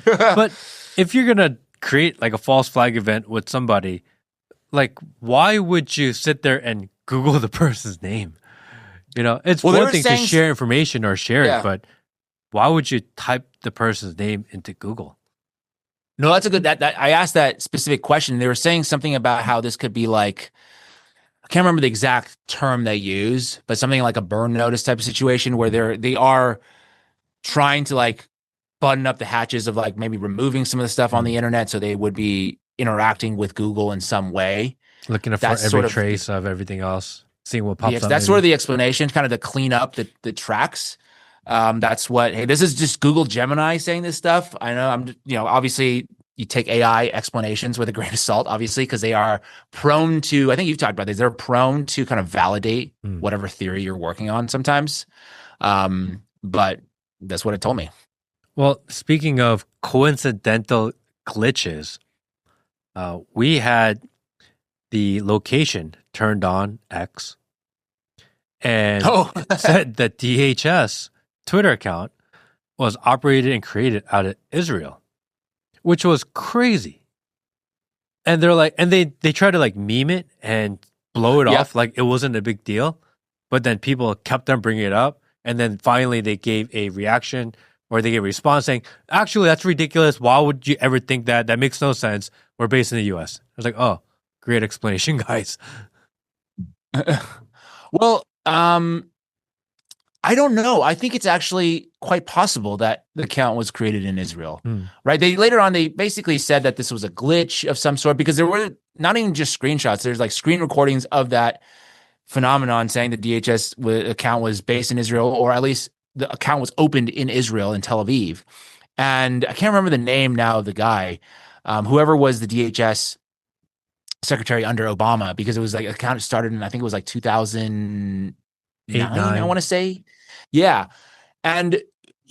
But if you're going to create like a false flag event with somebody, like, why would you sit there and Google the person's name? It's one thing to share information or share it, but why would you type the person's name into Google? No, that's a good, that I asked that specific question. They were saying something about how this could be like, can't remember the exact term they use, but something like a burn notice type of situation where they are trying to like button up the hatches of like maybe removing some of the stuff on the internet so they would be interacting with Google in some way. Looking for That's every sort of trace of everything else, seeing what pops up. that's sort Maybe. of the explanation, kind of to clean up the tracks. That's what. Hey, this is just Google Gemini saying this stuff. I know. Obviously, you take AI explanations with a grain of salt, obviously, because they are prone to. I think you've talked about this. They're prone to kind of validate whatever theory you're working on sometimes. But that's what it told me. Well, speaking of coincidental glitches, we had the location turned on X, and it said that DHS Twitter account was operated and created out of Israel, which was crazy. And they're like, and they try to like meme it and blow it off like it wasn't a big deal, but then people kept on bringing it up, and then finally they gave a reaction or they gave a response saying, "Actually, that's ridiculous. Why would you ever think that? That makes no sense. We're based in the U.S." I was like, "Oh, great explanation, guys." Well, I don't know. I think it's actually quite possible that the account was created in Israel, right? They later on, they basically said that this was a glitch of some sort because there were not even just screenshots. There's like screen recordings of that phenomenon saying the DHS account was based in Israel, or at least the account was opened in Israel in Tel Aviv. And I can't remember the name now of the guy, whoever was the DHS secretary under Obama, because it was like account started in, I think it was like 2009, I want to say. Yeah. And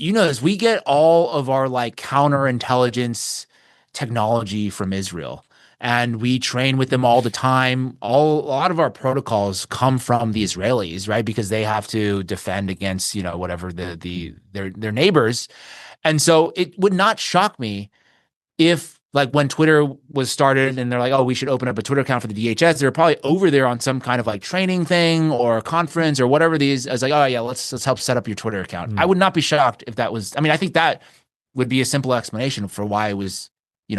as we get all of our like counterintelligence technology from Israel, and we train with them all the time. A lot of our protocols come from the Israelis, right? Because they have to defend against, whatever their neighbors. And so it would not shock me if, like, when Twitter was started and they're like, "Oh, we should open up a Twitter account for the DHS," they're probably over there on some kind of like training thing or conference or whatever these. I was like, "Oh yeah, let's help set up your Twitter account." I would not be shocked if that was. I mean, I think that would be a simple explanation for why it was,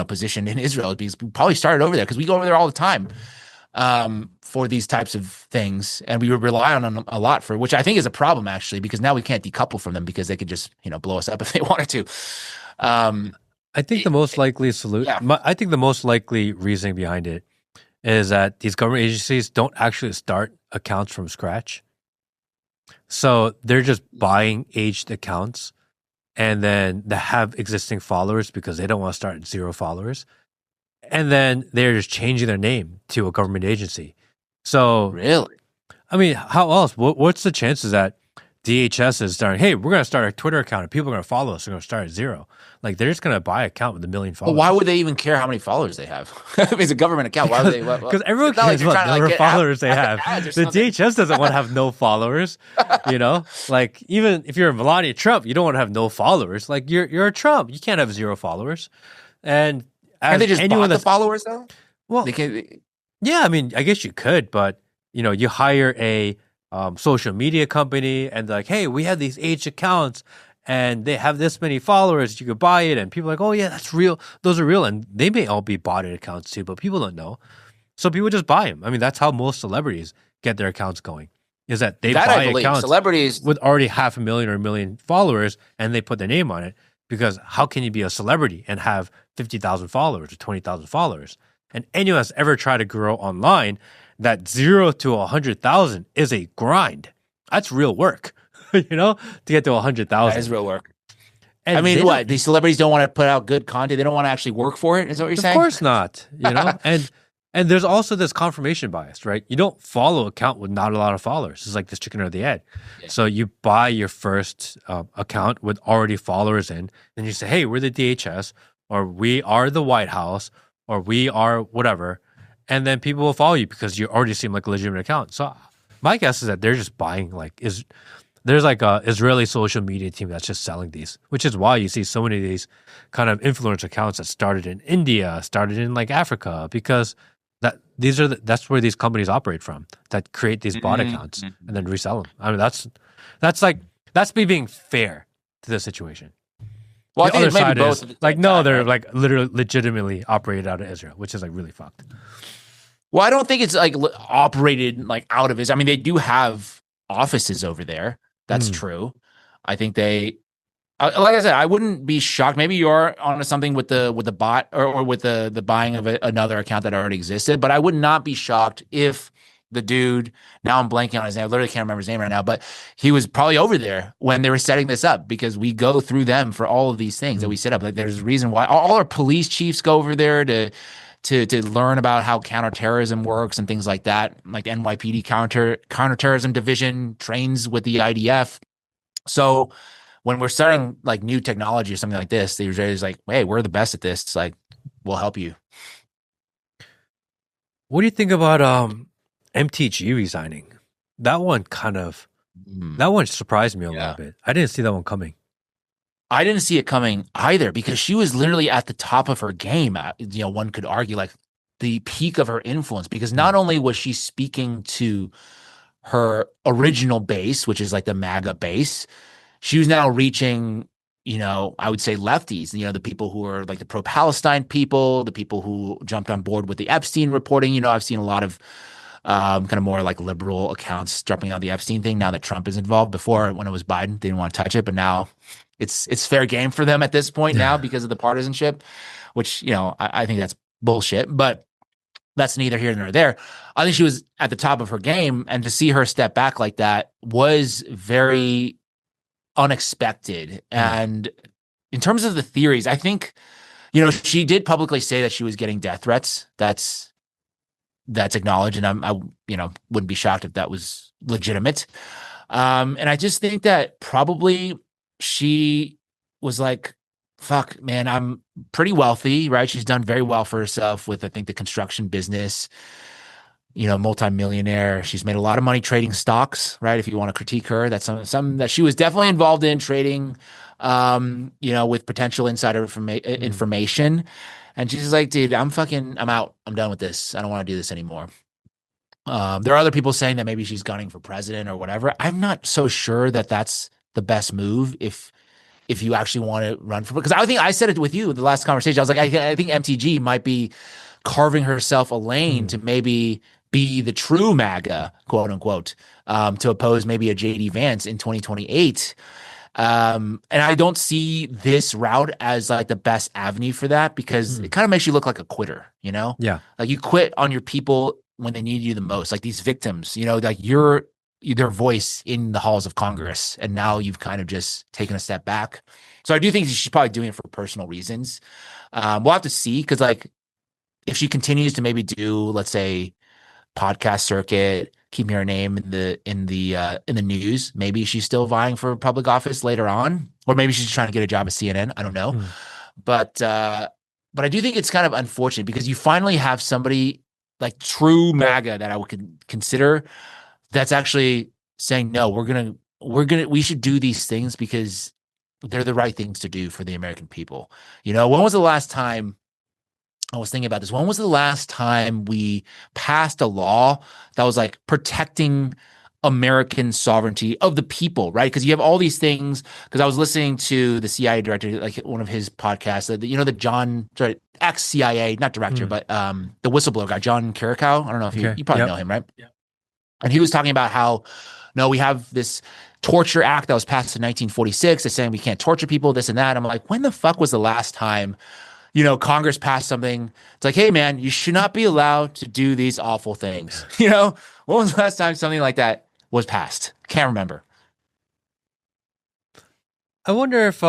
positioned in Israel, because we probably started over there because we go over there all the time for these types of things, and we would rely on them a lot, for which I think is a problem actually, because now we can't decouple from them because they could just blow us up if they wanted to. I think the most likely solution. Yeah. I think the most likely reasoning behind it is that these government agencies don't actually start accounts from scratch, so they're just buying aged accounts, and then they have existing followers because they don't want to start at 0 followers, and then they're just changing their name to a government agency. So really, I mean, how else? What's the chances that DHS is starting, "Hey, we're going to start a Twitter account and people are going to follow us. They're going to start at 0. Like, they're just going to buy an account with 1 million followers. Well, why would they even care how many followers they have? It's a government account. Why would they? Because everyone cares about the number of followers they have. The DHS doesn't want to have no followers. Like, even if you're Melania Trump, you don't want to have no followers. Like, you're a Trump. You can't have 0 followers. And can they just bought the followers though? Well, yeah, I mean, I guess you could, but you hire a social media company and they're like, "Hey, we have these aged accounts and they have this many followers. You could buy it." And people are like, "Oh yeah, that's real. Those are real." And they may all be bought accounts too, but people don't know. So people just buy them. I mean, that's how most celebrities get their accounts going, is that they buy accounts celebrities with already 500,000 or 1 million followers and they put their name on it. Because how can you be a celebrity and have 50,000 followers or 20,000 followers? And anyone that's ever tried to grow online, that 0 to 100,000 is a grind. That's real work, to get to 100,000. That is real work. And I mean, what? These celebrities don't want to put out good content. They don't want to actually work for it. Is that what you're saying? Of course not. And there's also this confirmation bias, right? You don't follow an account with not a lot of followers. It's like this chicken or the egg. Yeah. So you buy your first account with already followers in, and you say, "Hey, we're the DHS, or we are the White House, or we are whatever." And then people will follow you because you already seem like a legitimate account. So my guess is that they're just buying, there's like a Israeli social media team that's just selling these, which is why you see so many of these kind of influencer accounts that started in India, started in like Africa, because that's where these companies operate from, that create these bot accounts and then resell them. I mean, that's me being fair to the situation. Well, the I think maybe both. They're like literally legitimately operated out of Israel, which is like really fucked. Well, I don't think it's like operated like out of his. I mean, they do have offices over there. That's Mm, true. I think they, like I said, I wouldn't be shocked. Maybe you're onto something with the bot or with the buying of another account that already existed. But I would not be shocked if the dude, now I'm blanking on his name. I literally can't remember his name right now, but he was probably over there when they were setting this up, because we go through them for all of these things that we mm. set up. Like, there's a reason why all our police chiefs go over there to learn about how counterterrorism works and things like that. Like the NYPD counterterrorism division trains with the IDF. So when we're starting like new technology or something like this, they're just like, hey, we're the best at this. It's like, we'll help you. What do you think about MTG resigning? That one Mm. that one surprised me a little Yeah. bit. I didn't see that one coming. I didn't see it coming either, because she was literally at the top of her game. One could argue like the peak of her influence, because not Mm, only was she speaking to her original base, which is like the MAGA base, she was now reaching, I would say lefties, the people who are like the pro-Palestine people, the people who jumped on board with the Epstein reporting. I've seen a lot of kind of more like liberal accounts jumping on the Epstein thing now that Trump is involved. Before, when it was Biden, they didn't want to touch it, but now it's fair game for them at this point now because of the partisanship, which, I think that's bullshit, but that's neither here nor there. I think she was at the top of her game, and to see her step back like that was very unexpected. mm, And in terms of the theories, I think, she did publicly say that she was getting death threats. That's acknowledged, and I wouldn't be shocked if that was legitimate. And I just think that probably she was like, fuck, man, I'm pretty wealthy, right? She's done very well for herself with, I think, the construction business, multimillionaire. She's made a lot of money trading stocks, right? If you want to critique her, that's something that she was definitely involved in, trading, with potential insider mm, information. And she's like, dude, I'm out. I'm done with this. I don't want to do this anymore. There are other people saying that maybe she's gunning for president or whatever. I'm not so sure that that's the best move if you actually want to run for, because I think I said it with you in the last conversation. I was like, I think MTG might be carving herself a lane mm, to maybe be the true MAGA, quote unquote, to oppose maybe a JD Vance in 2028. And I don't see this route as like the best avenue for that, because it mm. kind of makes you look like a quitter, Yeah. like you quit on your people when they need you the most, like these victims, like you're their voice in the halls of Congress, and now you've kind of just taken a step back. So I do think she's probably doing it for personal reasons. We'll have to see, because like if she continues to maybe do, let's say, podcast circuit, keeping her name in the news, maybe she's still vying for public office later on, or maybe she's trying to get a job at CNN. I don't know, Mm, but I do think it's kind of unfortunate, because you finally have somebody like true MAGA that I would consider, that's actually saying, no, we should do these things because they're the right things to do for the American people. When was the last time, I was thinking about this. When was the last time we passed a law that was like protecting American sovereignty of the people, right? Because you have all these things. Because I was listening to the CIA director, like one of his podcasts, the John, sorry, ex-CIA, not director, mm. but the whistleblower guy, John Kirikow. I don't know if Okay. you probably Yep. know him, right? Yeah. And he was talking about how, no, we have this torture act that was passed in 1946 that's saying we can't torture people, this and that. I'm like, when the fuck was the last time Congress passed something? It's like, hey, man, you should not be allowed to do these awful things. When was the last time something like that was passed? Can't remember. I wonder if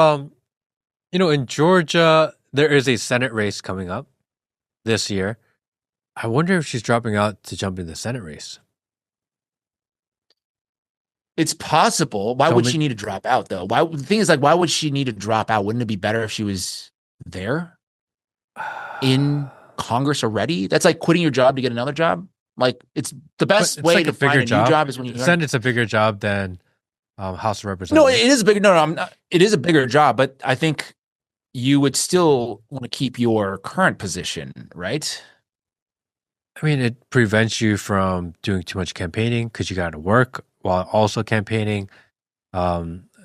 in Georgia there is a Senate race coming up this year. I wonder if she's dropping out to jump in the Senate race. It's possible. Why would Don't she need to drop out, though? The thing is, like, why would she need to drop out? Wouldn't it be better if she was there in Congress already? That's like quitting your job to get another job. Like, it's the but best it's way like to a find bigger a new job. job is when you learn. Senate's a bigger job than House of No, it Representatives. is a bigger. No, no, I'm not, it is a bigger job, but I think you would still want to keep your current position, right? I mean, it prevents you from doing too much campaigning because you got to work while also campaigning.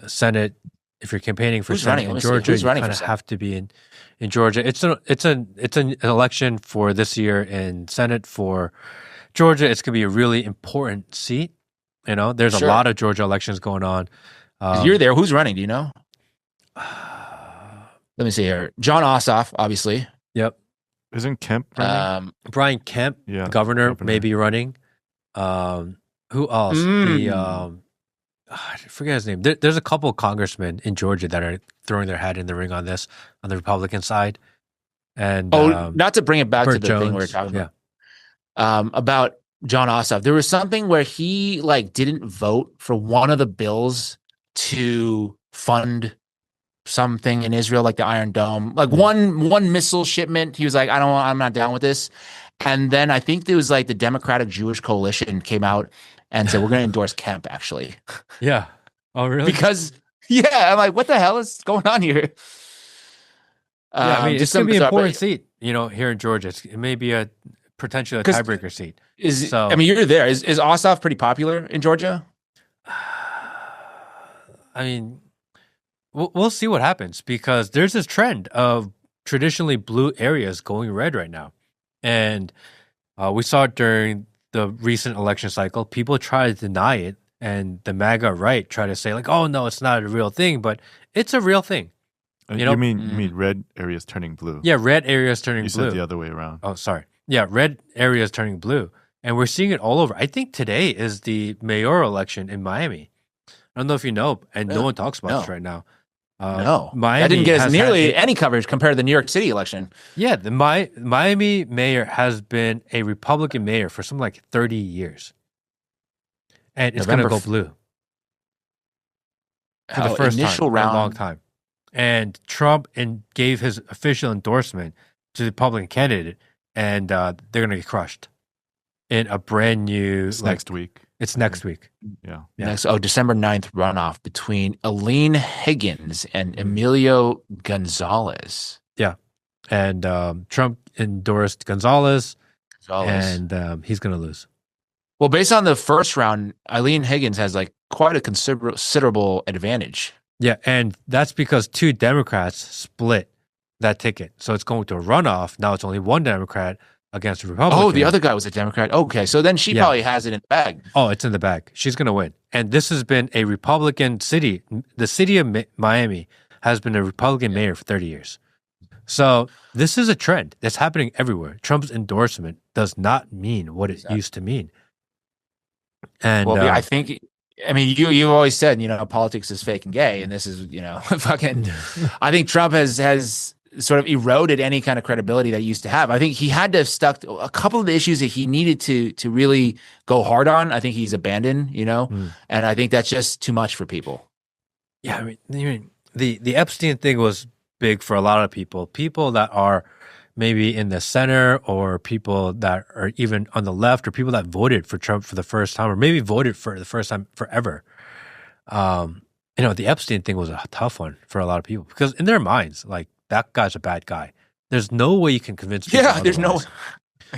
Senate, if you're campaigning for Who's Senate running? Let in me see. Georgia, Who's you running kind for of Senate? have to be in Georgia. It's an election for this year in Senate for Georgia. It's gonna be a really important seat. There's a Sure. lot of Georgia elections going on. 'Cause you're Um, there. Who's running? Do you know? Let me see here. John Ossoff, obviously. yep. Isn't Kemp running? Brian Kemp, Yeah, governor, governor. may be running. Who else? I forget his name. There's a couple of congressmen in Georgia that are throwing their hat in the ring on this on the Republican side. And Not to bring it back to Burt the thing we were Jones, talking yeah. about John Ossoff. There was something where he like didn't vote for one of the bills to fund something in Israel, like the Iron Dome, like one missile shipment. He was like, I'm not down with this. And then I think there was like the Democratic Jewish Coalition came out and said, we're going to endorse Kemp actually. Yeah. Oh, really? Because yeah, I'm like, what the hell is going on here? Yeah, I mean, it's just going some to be an bizarre, important seat, here in Georgia. It may be potentially a 'cause tiebreaker seat. I mean, you're there. Is Ossoff pretty popular in Georgia? I mean, we'll see what happens because there's this trend of traditionally blue areas going red right now. And we saw it during the recent election cycle. People try to deny it, and the MAGA right try to say like, "Oh no, it's not a real thing," but it's a real thing. You mean red areas turning blue? Yeah, red areas turning You blue. said the other way around. Oh, sorry. Yeah, red areas turning blue, and we're seeing it all over. I think today is the mayoral election in Miami. I don't know if you know, and no one talks about this right now. No, Miami that didn't get us has nearly any coverage compared to the New York City election. Yeah, the Miami mayor has been a Republican mayor for something like 30 years. And it's going to go blue. For the first initial time round, in a long time. And Trump gave his official endorsement to the Republican candidate, and they're going to get crushed in a brand new... It's next week. It's next week. Yeah. December 9th runoff between Aline Higgins and Emilio Gonzalez. Yeah. And Trump endorsed Gonzalez. And he's going to lose. Well, based on the first round, Aline Higgins has like quite a considerable advantage. Yeah, and that's because two Democrats split that ticket. So it's going to a runoff. Now it's only one Democrat against a Republican. Oh, the other guy was a Democrat. Okay, so then she probably has it in the bag. Oh, it's in the bag. She's going to win. And this has been a Republican city. The city of Miami has been a Republican mayor for 30 years. So this is a trend that's happening everywhere. Trump's endorsement does not mean what it used to mean. And I think, you always said, politics is fake and gay, and this is, fucking. I think Trump has sort of eroded any kind of credibility that he used to have. I think he had to have stuck to a couple of the issues that he needed to really go hard on. I think he's abandoned, and I think that's just too much for people. Yeah, I mean the Epstein thing was big for a lot of people that are maybe in the center, or people that are even on the left, or people that voted for Trump for the first time, or maybe voted for the first time forever. The Epstein thing was a tough one for a lot of people because in their minds, like, that guy's a bad guy. There's no way you can convince people otherwise. There's no.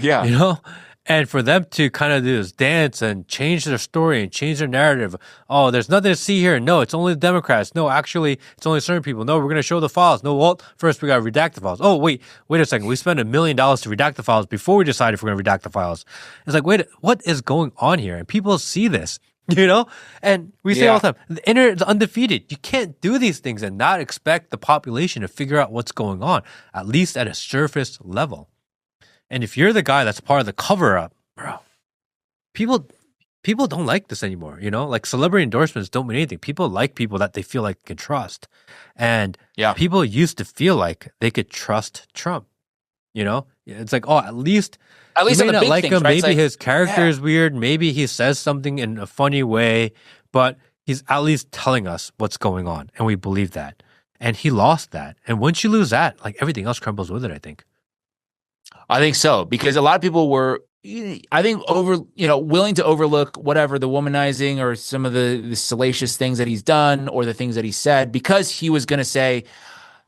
Yeah. And for them to kind of do this dance and change their story and change their narrative. Oh, there's nothing to see here. No, it's only the Democrats. No, actually, it's only certain people. No, we're going to show the files. No, well, first we got to redact the files. Oh, wait a second. We spent $1 million to redact the files before we decide if we're going to redact the files. It's like, wait, what is going on here? And people see this. And we say all the time, the internet is undefeated. You can't do these things and not expect the population to figure out what's going on, at least at a surface level. And if you're the guy that's part of the cover-up, bro, people don't like this anymore, Like, celebrity endorsements don't mean anything. People like people that they feel like can trust. And people used to feel like they could trust Trump, It's like, oh, at least you may not like him. Maybe his character is weird. Maybe he says something in a funny way, but he's at least telling us what's going on, and we believe that. And he lost that. And once you lose that, like, everything else crumbles with it, I think. I think so, because a lot of people were, I think, willing to overlook whatever the womanizing or some of the salacious things that he's done or the things that he said, because he was going to say,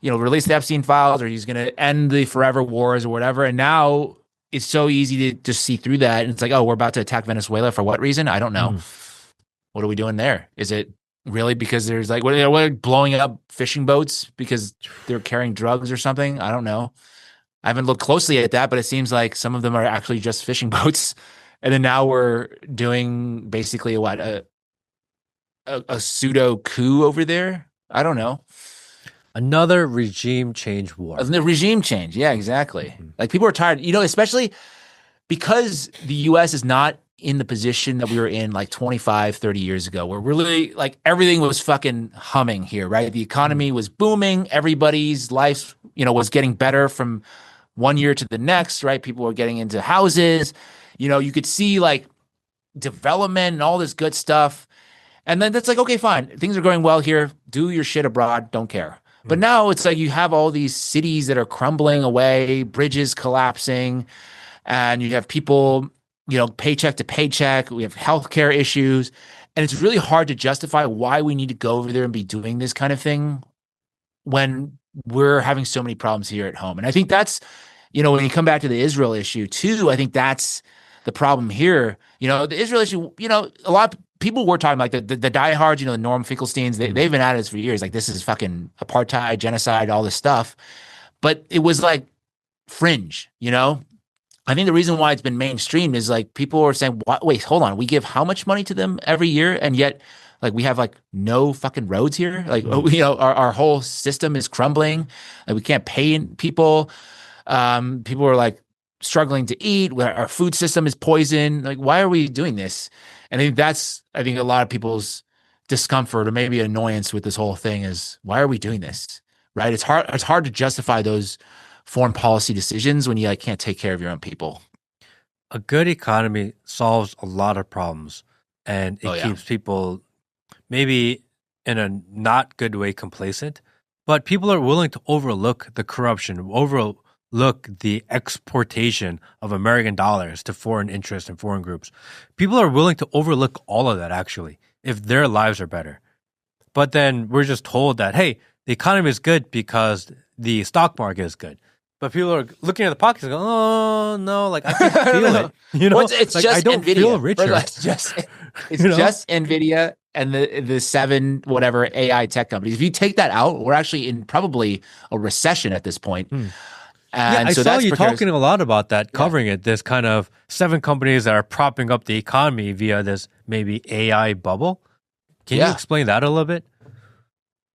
release the Epstein files, or he's going to end the forever wars or whatever. And now it's so easy to just see through that. And it's like, oh, we're about to attack Venezuela for what reason? I don't know. What are we doing there? Is it Really? Because there's like what blowing up fishing boats because they're carrying drugs or something? I don't know. I haven't looked closely at that, but it seems like some of them are actually just fishing boats. And then now we're doing basically a pseudo coup over there. I don't know. Another regime change war. The regime change. Yeah, exactly. Mhm. Like people are tired, especially because the US is not in the position that we were in like 25, 30 years ago, where really like everything was fucking humming here, right? The economy was booming. Everybody's life, was getting better from one year to the next, right? People were getting into houses. You could see like development and all this good stuff. And then that's like, okay, fine. Things are going well here. Do your shit abroad. Don't care. But now it's like you have all these cities that are crumbling away, bridges collapsing, and you have people, paycheck to paycheck. We have healthcare issues. And it's really hard to justify why we need to go over there and be doing this kind of thing when we're having so many problems here at home. And I think that's, when you come back to the Israel issue too, I think that's the problem here. The Israel issue, a lot of people were talking like the diehards, the Norm Finkelsteins, they've been at it for years. Like this is fucking apartheid, genocide, all this stuff. But it was like fringe, I think the reason why it's been mainstream is like people are saying, wait, hold on. We give how much money to them every year? And yet like we have like no fucking roads here. Like, our whole system is crumbling. Like we can't pay people. People are like struggling to eat. Our food system is poisoned. Like, why are we doing this? And I think that's, a lot of people's discomfort or maybe annoyance with this whole thing is why are we doing this? Right. It's hard to justify those foreign policy decisions when you like can't take care of your own people. A good economy solves a lot of problems, and it keeps people maybe in a not good way complacent, but people are willing to overlook the corruption, overlook the exportation of American dollars to foreign interests and foreign groups. People are willing to overlook all of that actually if their lives are better. But then we're just told that, hey, the economy is good because the stock market is good. But people are looking at the pockets and go, oh, no, like I can feel it. It's like, just I don't NVIDIA. feel richer. It's just NVIDIA and the 7 whatever AI tech companies. If you take that out, we're actually in probably a recession at this point. And I so saw you talking a lot about that, covering it, this kind of 7 companies that are propping up the economy via this maybe AI bubble. Can you explain that a little bit?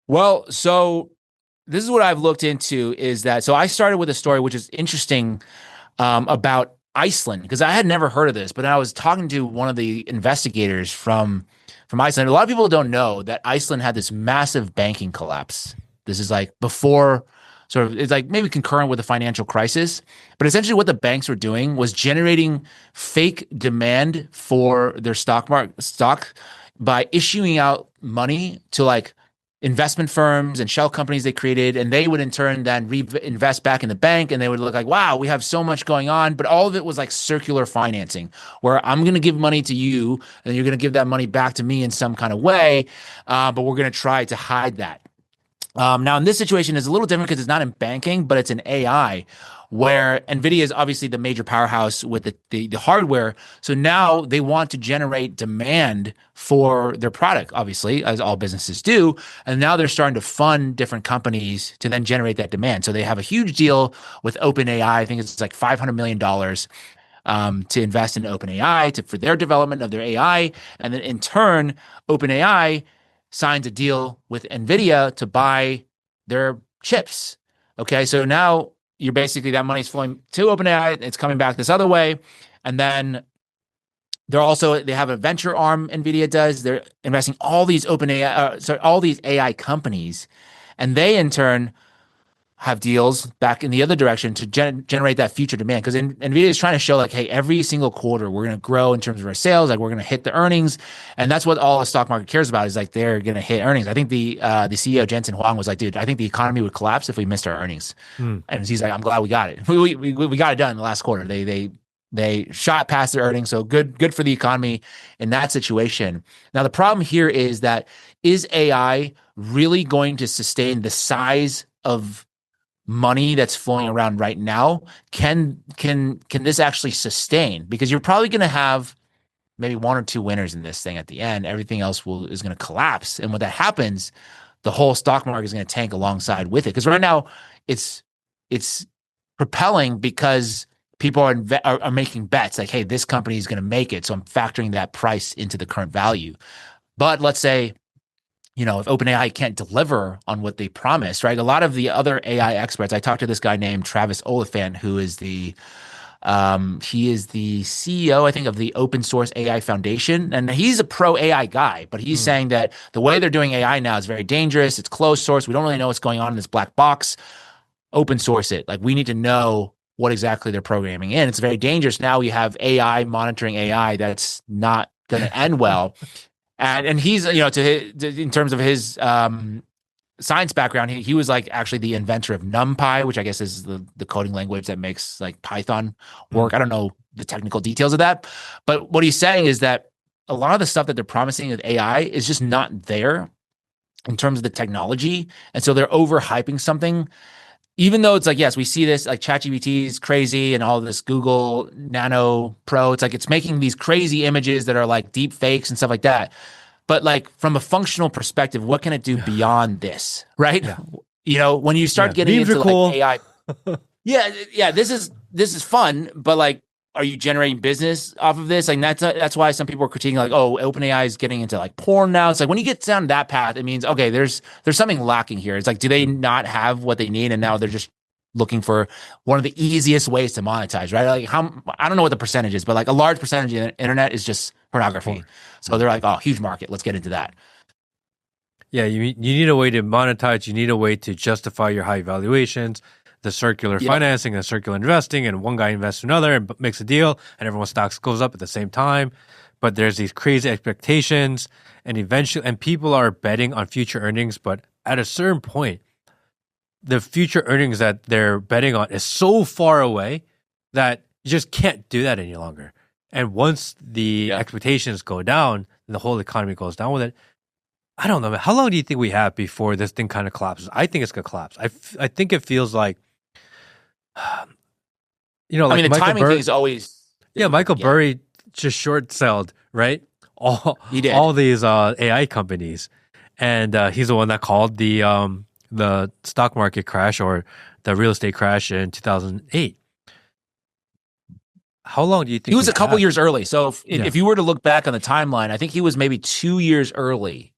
Well, so this is what I've looked into is that, so I started with a story which is interesting about Iceland, because I had never heard of this, but I was talking to one of the investigators from Iceland. A lot of people don't know that Iceland had this massive banking collapse. This is like before, sort of, it's like maybe concurrent with the financial crisis, but essentially what the banks were doing was generating fake demand for their stock by issuing out money to like investment firms and shell companies they created, and they would in turn then reinvest back in the bank, and they would look like, wow, we have so much going on. But all of it was like circular financing, where I'm going to give money to you, and you're going to give that money back to me in some kind of way, but we're going to try to hide that. Now, in this situation, it's a little different because it's not in banking, but it's in AI, where NVIDIA is obviously the major powerhouse with the hardware. So now they want to generate demand for their product, obviously, as all businesses do. And now they're starting to fund different companies to then generate that demand. So they have a huge deal with OpenAI. I think it's like $500 million to invest in OpenAI for their development of their AI. And then in turn, OpenAI signs a deal with NVIDIA to buy their chips. Okay, so now you're basically, that money's flowing to OpenAI. It's coming back this other way. And then they have a venture arm, NVIDIA does. They're investing all these all these AI companies. And they in turn have deals back in the other direction to generate that future demand. Because NVIDIA is trying to show like, hey, every single quarter we're going to grow in terms of our sales. Like we're going to hit the earnings. And that's what all the stock market cares about is like they're going to hit earnings. I think the CEO, Jensen Huang, was like, dude, I think the economy would collapse if we missed our earnings. And he's like, I'm glad we got it. We got it done in the last quarter. They shot past their earnings. So good for the economy in that situation. Now, the problem here is that, is AI really going to sustain the size of money that's flowing around right now? Can this actually sustain? Because you're probably going to have maybe one or two winners in this thing at the end. Everything else is going to collapse. And when that happens, the whole stock market is going to tank alongside with it. Because right now it's propelling because people are making bets like, hey, this company is going to make it. So I'm factoring that price into the current value. But let's say, if OpenAI can't deliver on what they promised, right? A lot of the other AI experts, I talked to this guy named Travis Oliphant, who is he is the CEO, I think, of the Open Source AI Foundation. And he's a pro AI guy, but he's saying that the way they're doing AI now is very dangerous. It's closed source. We don't really know what's going on in this black box. Open source it. Like, we need to know what exactly they're programming in. It's very dangerous. Now you have AI monitoring AI. That's not going to end well. And he's, in terms of his science background, he was like actually the inventor of NumPy, which I guess is the coding language that makes like Python work. I don't know the technical details of that, but what he's saying is that a lot of the stuff that they're promising with AI is just not there in terms of the technology. And so they're overhyping something, even though it's like, yes, we see this, like ChatGPT is crazy and all this Google Nano Pro. It's like, it's making these crazy images that are like deep fakes and stuff like that. But like, from a functional perspective, what can it do beyond this, right? Yeah. When you start getting into like AI, this is fun, but like, are you generating business off of this? Like, that's why some people are critiquing like, oh, OpenAI is getting into like porn now. It's like, when you get down that path, it means, okay, there's something lacking here. It's like, do they not have what they need? And now they're just looking for one of the easiest ways to monetize, right? Like, I don't know what the percentage is, but like a large percentage of the internet is just pornography. So they're like, oh, huge market. Let's get into that. Yeah, you need a way to monetize. You need a way to justify your high valuations, the circular financing and circular investing, and one guy invests in another and makes a deal, and everyone's stocks goes up at the same time. But there's these crazy expectations, and eventually, and people are betting on future earnings. But at a certain point, the future earnings that they're betting on is so far away that you just can't do that any longer. And once the expectations go down, and the whole economy goes down with it, I don't know, man. How long do you think we have before this thing kind of collapses? I think it's going to collapse. I think it feels like, like the Michael timing thing is always... Yeah, Michael Burry just short-sold, right? He did. All these AI companies. And he's the one that called the stock market crash or the real estate crash in 2008. How long do you think he was a couple years early? So if you were to look back on the timeline, I think he was maybe 2 years early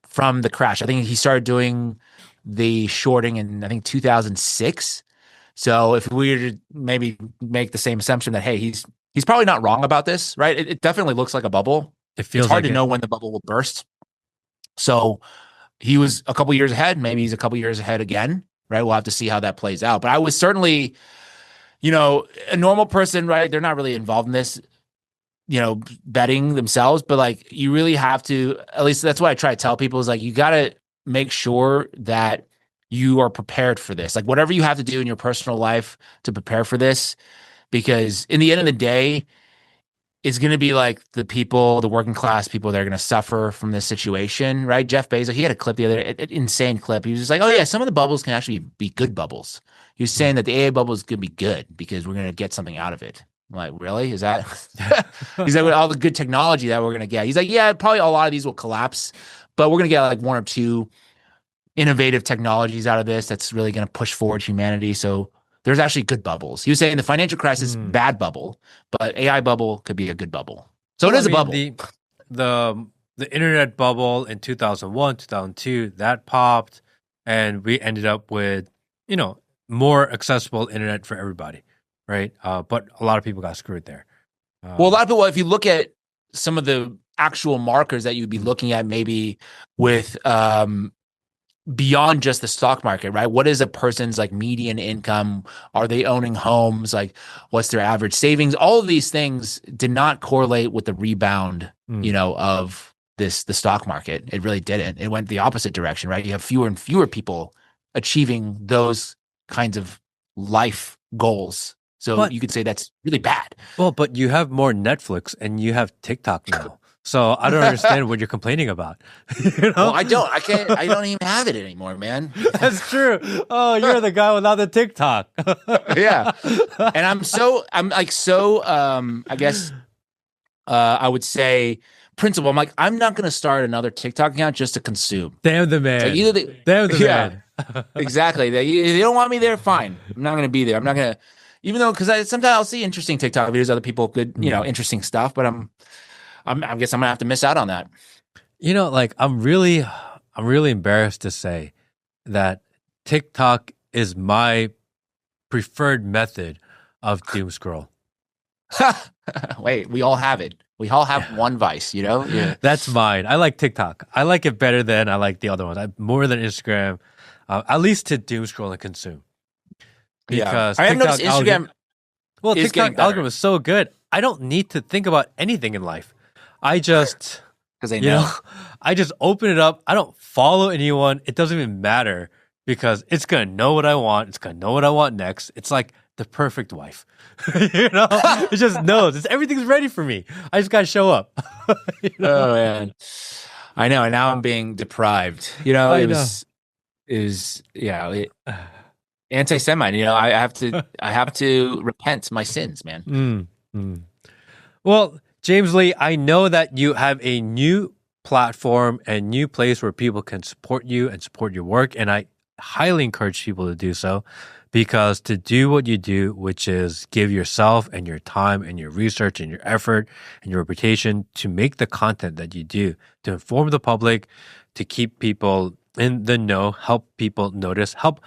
from the crash. I think he started doing the shorting in, I think, 2006. So if we were to maybe make the same assumption that, hey, he's probably not wrong about this, right? It definitely looks like a bubble. It's hard to know when the bubble will burst. So he was a couple years ahead. Maybe he's a couple years ahead again, right? We'll have to see how that plays out. But I was certainly, a normal person, right? They're not really involved in this, betting themselves. But like, you really have to, at least that's what I try to tell people, is like, you got to make sure that you are prepared for this. Like, whatever you have to do in your personal life to prepare for this, because in the end of the day, it's going to be like the working class people that are going to suffer from this situation, right? Jeff Bezos, he had a clip the other day, an insane clip. He was just like, oh yeah, some of the bubbles can actually be good bubbles. He was saying that the AI bubble is going to be good because we're going to get something out of it. I'm like, really? Is that? He's like, with all the good technology that we're going to get. He's like, yeah, probably a lot of these will collapse, but we're going to get like one or two innovative technologies out of this that's really going to push forward humanity. So there's actually good bubbles. He was saying the financial crisis, bad bubble, but AI bubble could be a good bubble. So it is a bubble. The internet bubble in 2001, 2002, that popped, and we ended up with, more accessible internet for everybody, right? But a lot of people got screwed there. Well, a lot of people, if you look at some of the actual markers that you'd be looking at, maybe with beyond just the stock market, right? What is a person's like median income? Are they owning homes? Like, what's their average savings? All of these things did not correlate with the rebound, of the stock market. It really didn't. It went the opposite direction, right? You have fewer and fewer people achieving those kinds of life goals. So you could say that's really bad. Well, but you have more Netflix and you have TikTok now. So I don't understand what you're complaining about. Well, I don't. I don't even have it anymore, man. That's true. Oh, you're the guy without the TikTok. Yeah. And I'm so I guess I would say, principle. I'm like, I'm not going to start another TikTok account just to consume. Damn the man. Like either they, Damn the yeah, man. exactly. They don't want me there. Fine. I'm not going to be there. I'm not going to, even though, because sometimes I'll see interesting TikTok videos, other people, good, interesting stuff, but I guess I'm going to have to miss out on that. Like I'm really embarrassed to say that TikTok is my preferred method of doom scroll. Wait, we all have it. We all have one vice, Yeah. That's mine. I like TikTok. I like it better than I like the other ones. More than Instagram, at least to doom scroll and consume. Because I have noticed Instagram. TikTok algorithm is so good. I don't need to think about anything in life. I just, because they know. I just open it up. I don't follow anyone. It doesn't even matter because it's gonna know what I want. It's gonna know what I want next. It's like the perfect wife. It just knows. Everything's ready for me. I just gotta show up. Oh man, I know. And now I'm being deprived. Anti-Semite. I have to repent my sins, man. Well, James Lee, I know that you have a new platform and new place where people can support you and support your work, and I highly encourage people to do so. Because to do what you do, which is give yourself and your time and your research and your effort and your reputation to make the content that you do, to inform the public, to keep people in the know, help people notice, help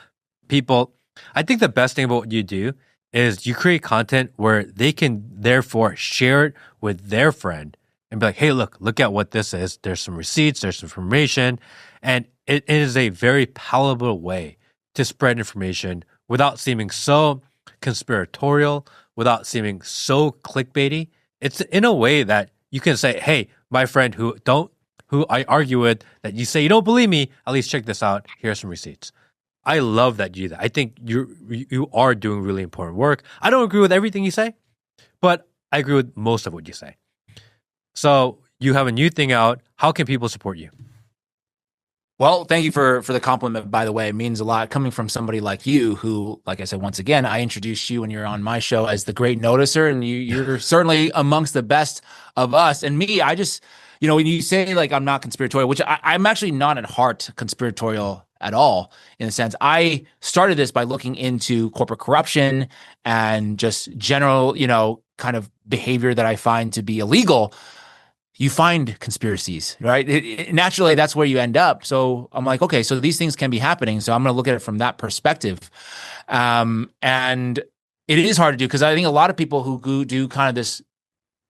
people. I think the best thing about what you do is you create content where they can therefore share it with their friend and be like, hey, look at what this is. There's some receipts, there's some information. And it is a very palatable way to spread information without seeming so conspiratorial, without seeming so clickbaity. It's in a way that you can say, hey, my friend who I argue with, that you say you don't believe me, at least check this out. Here are some receipts. I love that you do that. I think you are doing really important work. I don't agree with everything you say, but I agree with most of what you say. So you have a new thing out. How can people support you? Well, thank you for the compliment, by the way. It means a lot coming from somebody like you who, like I said, once again, I introduced you when you're on my show as the great noticer, and you're certainly amongst the best of us. And me, I just, when you say like I'm not conspiratorial, which I'm actually not at heart conspiratorial at all, in a sense. I started this by looking into corporate corruption and just general, kind of behavior that I find to be illegal. You find conspiracies, right? Naturally, that's where you end up. So I'm like, okay, so these things can be happening. So I'm going to look at it from that perspective. And it is hard to do because I think a lot of people who do kind of this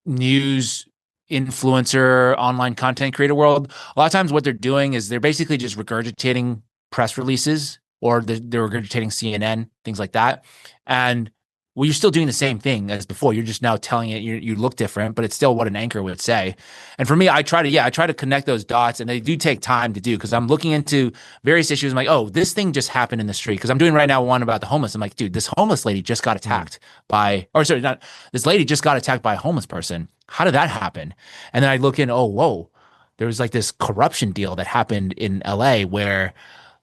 news influencer, online content creator world, a lot of times what they're doing is they're basically just regurgitating press releases or they're regurgitating CNN, things like that. And well, you're still doing the same thing as before. You're just now telling it you look different, but it's still what an anchor would say. And for me, I try to connect those dots, and they do take time to do because I'm looking into various issues. I'm like, oh, this thing just happened in the street because I'm doing right now one about the homeless. I'm like, dude, this homeless lady just got attacked this lady just got attacked by a homeless person. How did that happen? And then I look in, oh, whoa, there was like this corruption deal that happened in LA where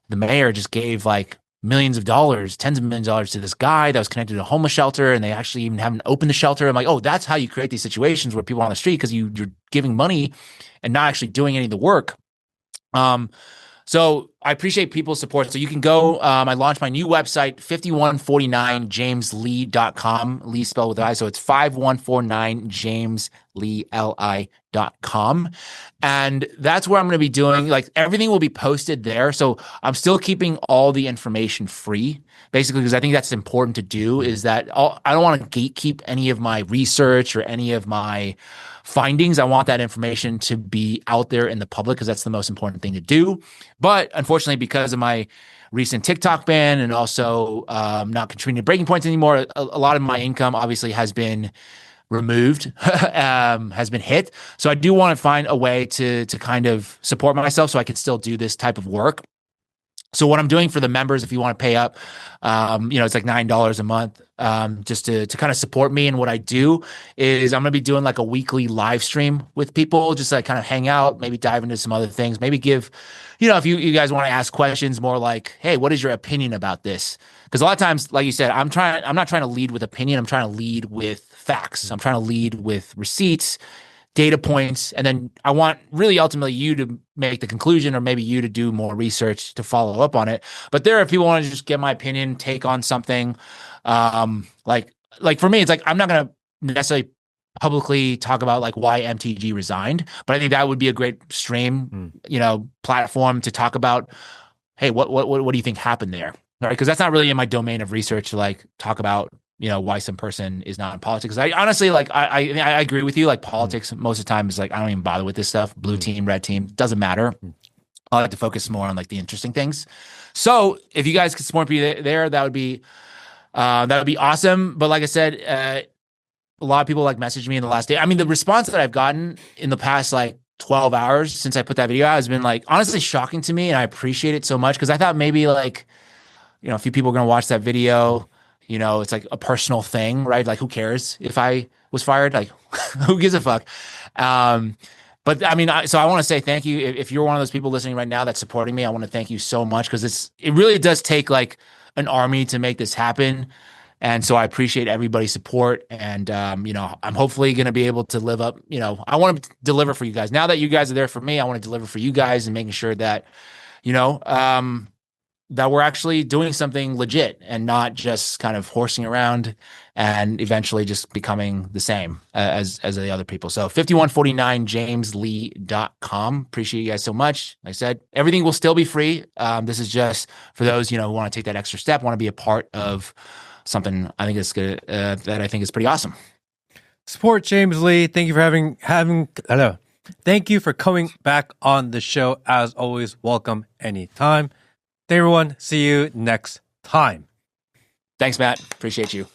the mayor just gave like millions of dollars, tens of millions of dollars to this guy that was connected to a homeless shelter, and they actually even haven't opened the shelter. I'm like, oh, that's how you create these situations where people are on the street because you're giving money and not actually doing any of the work. So I appreciate people's support. So you can go, I launched my new website, 5149jameslee.com, Lee spelled with I. So it's 5149jameslee.com. And that's where I'm going to be doing, like, everything will be posted there. So I'm still keeping all the information free, basically, because I think that's important to do, is that I don't want to gatekeep any of my research or any of my findings. I want that information to be out there in the public because that's the most important thing to do. But unfortunately, because of my recent TikTok ban and also not contributing to Breaking Points anymore, a lot of my income obviously has been removed, has been hit. So I do want to find a way to kind of support myself so I can still do this type of work. So what I'm doing for the members, if you want to pay up, it's like $9 a month, just to kind of support me and what I do, is I'm going to be doing like a weekly live stream with people, just like kind of hang out, maybe dive into some other things, maybe give, if you guys want to ask questions more like, hey, what is your opinion about this? Because a lot of times, like you said, I'm not trying to lead with opinion. I'm trying to lead with facts. I'm trying to lead with receipts, data points, and then I want really ultimately you to make the conclusion, or maybe you to do more research to follow up on it. But there, if people want to just get my opinion, take on something, like for me, it's like I'm not going to necessarily publicly talk about like why MTG resigned, but I think that would be a great stream, platform to talk about, hey, what do you think happened there? Right? Because that's not really in my domain of research to like talk about, why some person is not in politics. I honestly like I agree with you. Like politics most of the time is like I don't even bother with this stuff. Blue team, red team, doesn't matter. I like to focus more on like the interesting things. So if you guys could support me there, that would be awesome. But like I said, a lot of people like messaged me in the last day. I mean, the response that I've gotten in the past like 12 hours since I put that video out has been like honestly shocking to me, and I appreciate it so much because I thought maybe like a few people are gonna watch that video. It's like a personal thing, right? Like, who cares if I was fired? Like, who gives a fuck? But I mean, so I want to say thank you. If you're one of those people listening right now that's supporting me, I want to thank you so much because it really does take like an army to make this happen. And so I appreciate everybody's support. And, I'm hopefully going to be able to live up, I want to deliver for you guys. Now that you guys are there for me, I want to deliver for you guys and making sure that, that we're actually doing something legit and not just kind of horsing around and eventually just becoming the same as the other people. So 5149jameslee.com. Appreciate you guys so much. Like I said, everything will still be free. This is just for those, who want to take that extra step, want to be a part of something I think is good, that I think is pretty awesome. Support James Lee. Thank you for hello. Thank you for coming back on the show. As always, welcome anytime. Thank you, everyone. See you next time. Thanks, Matt. Appreciate you.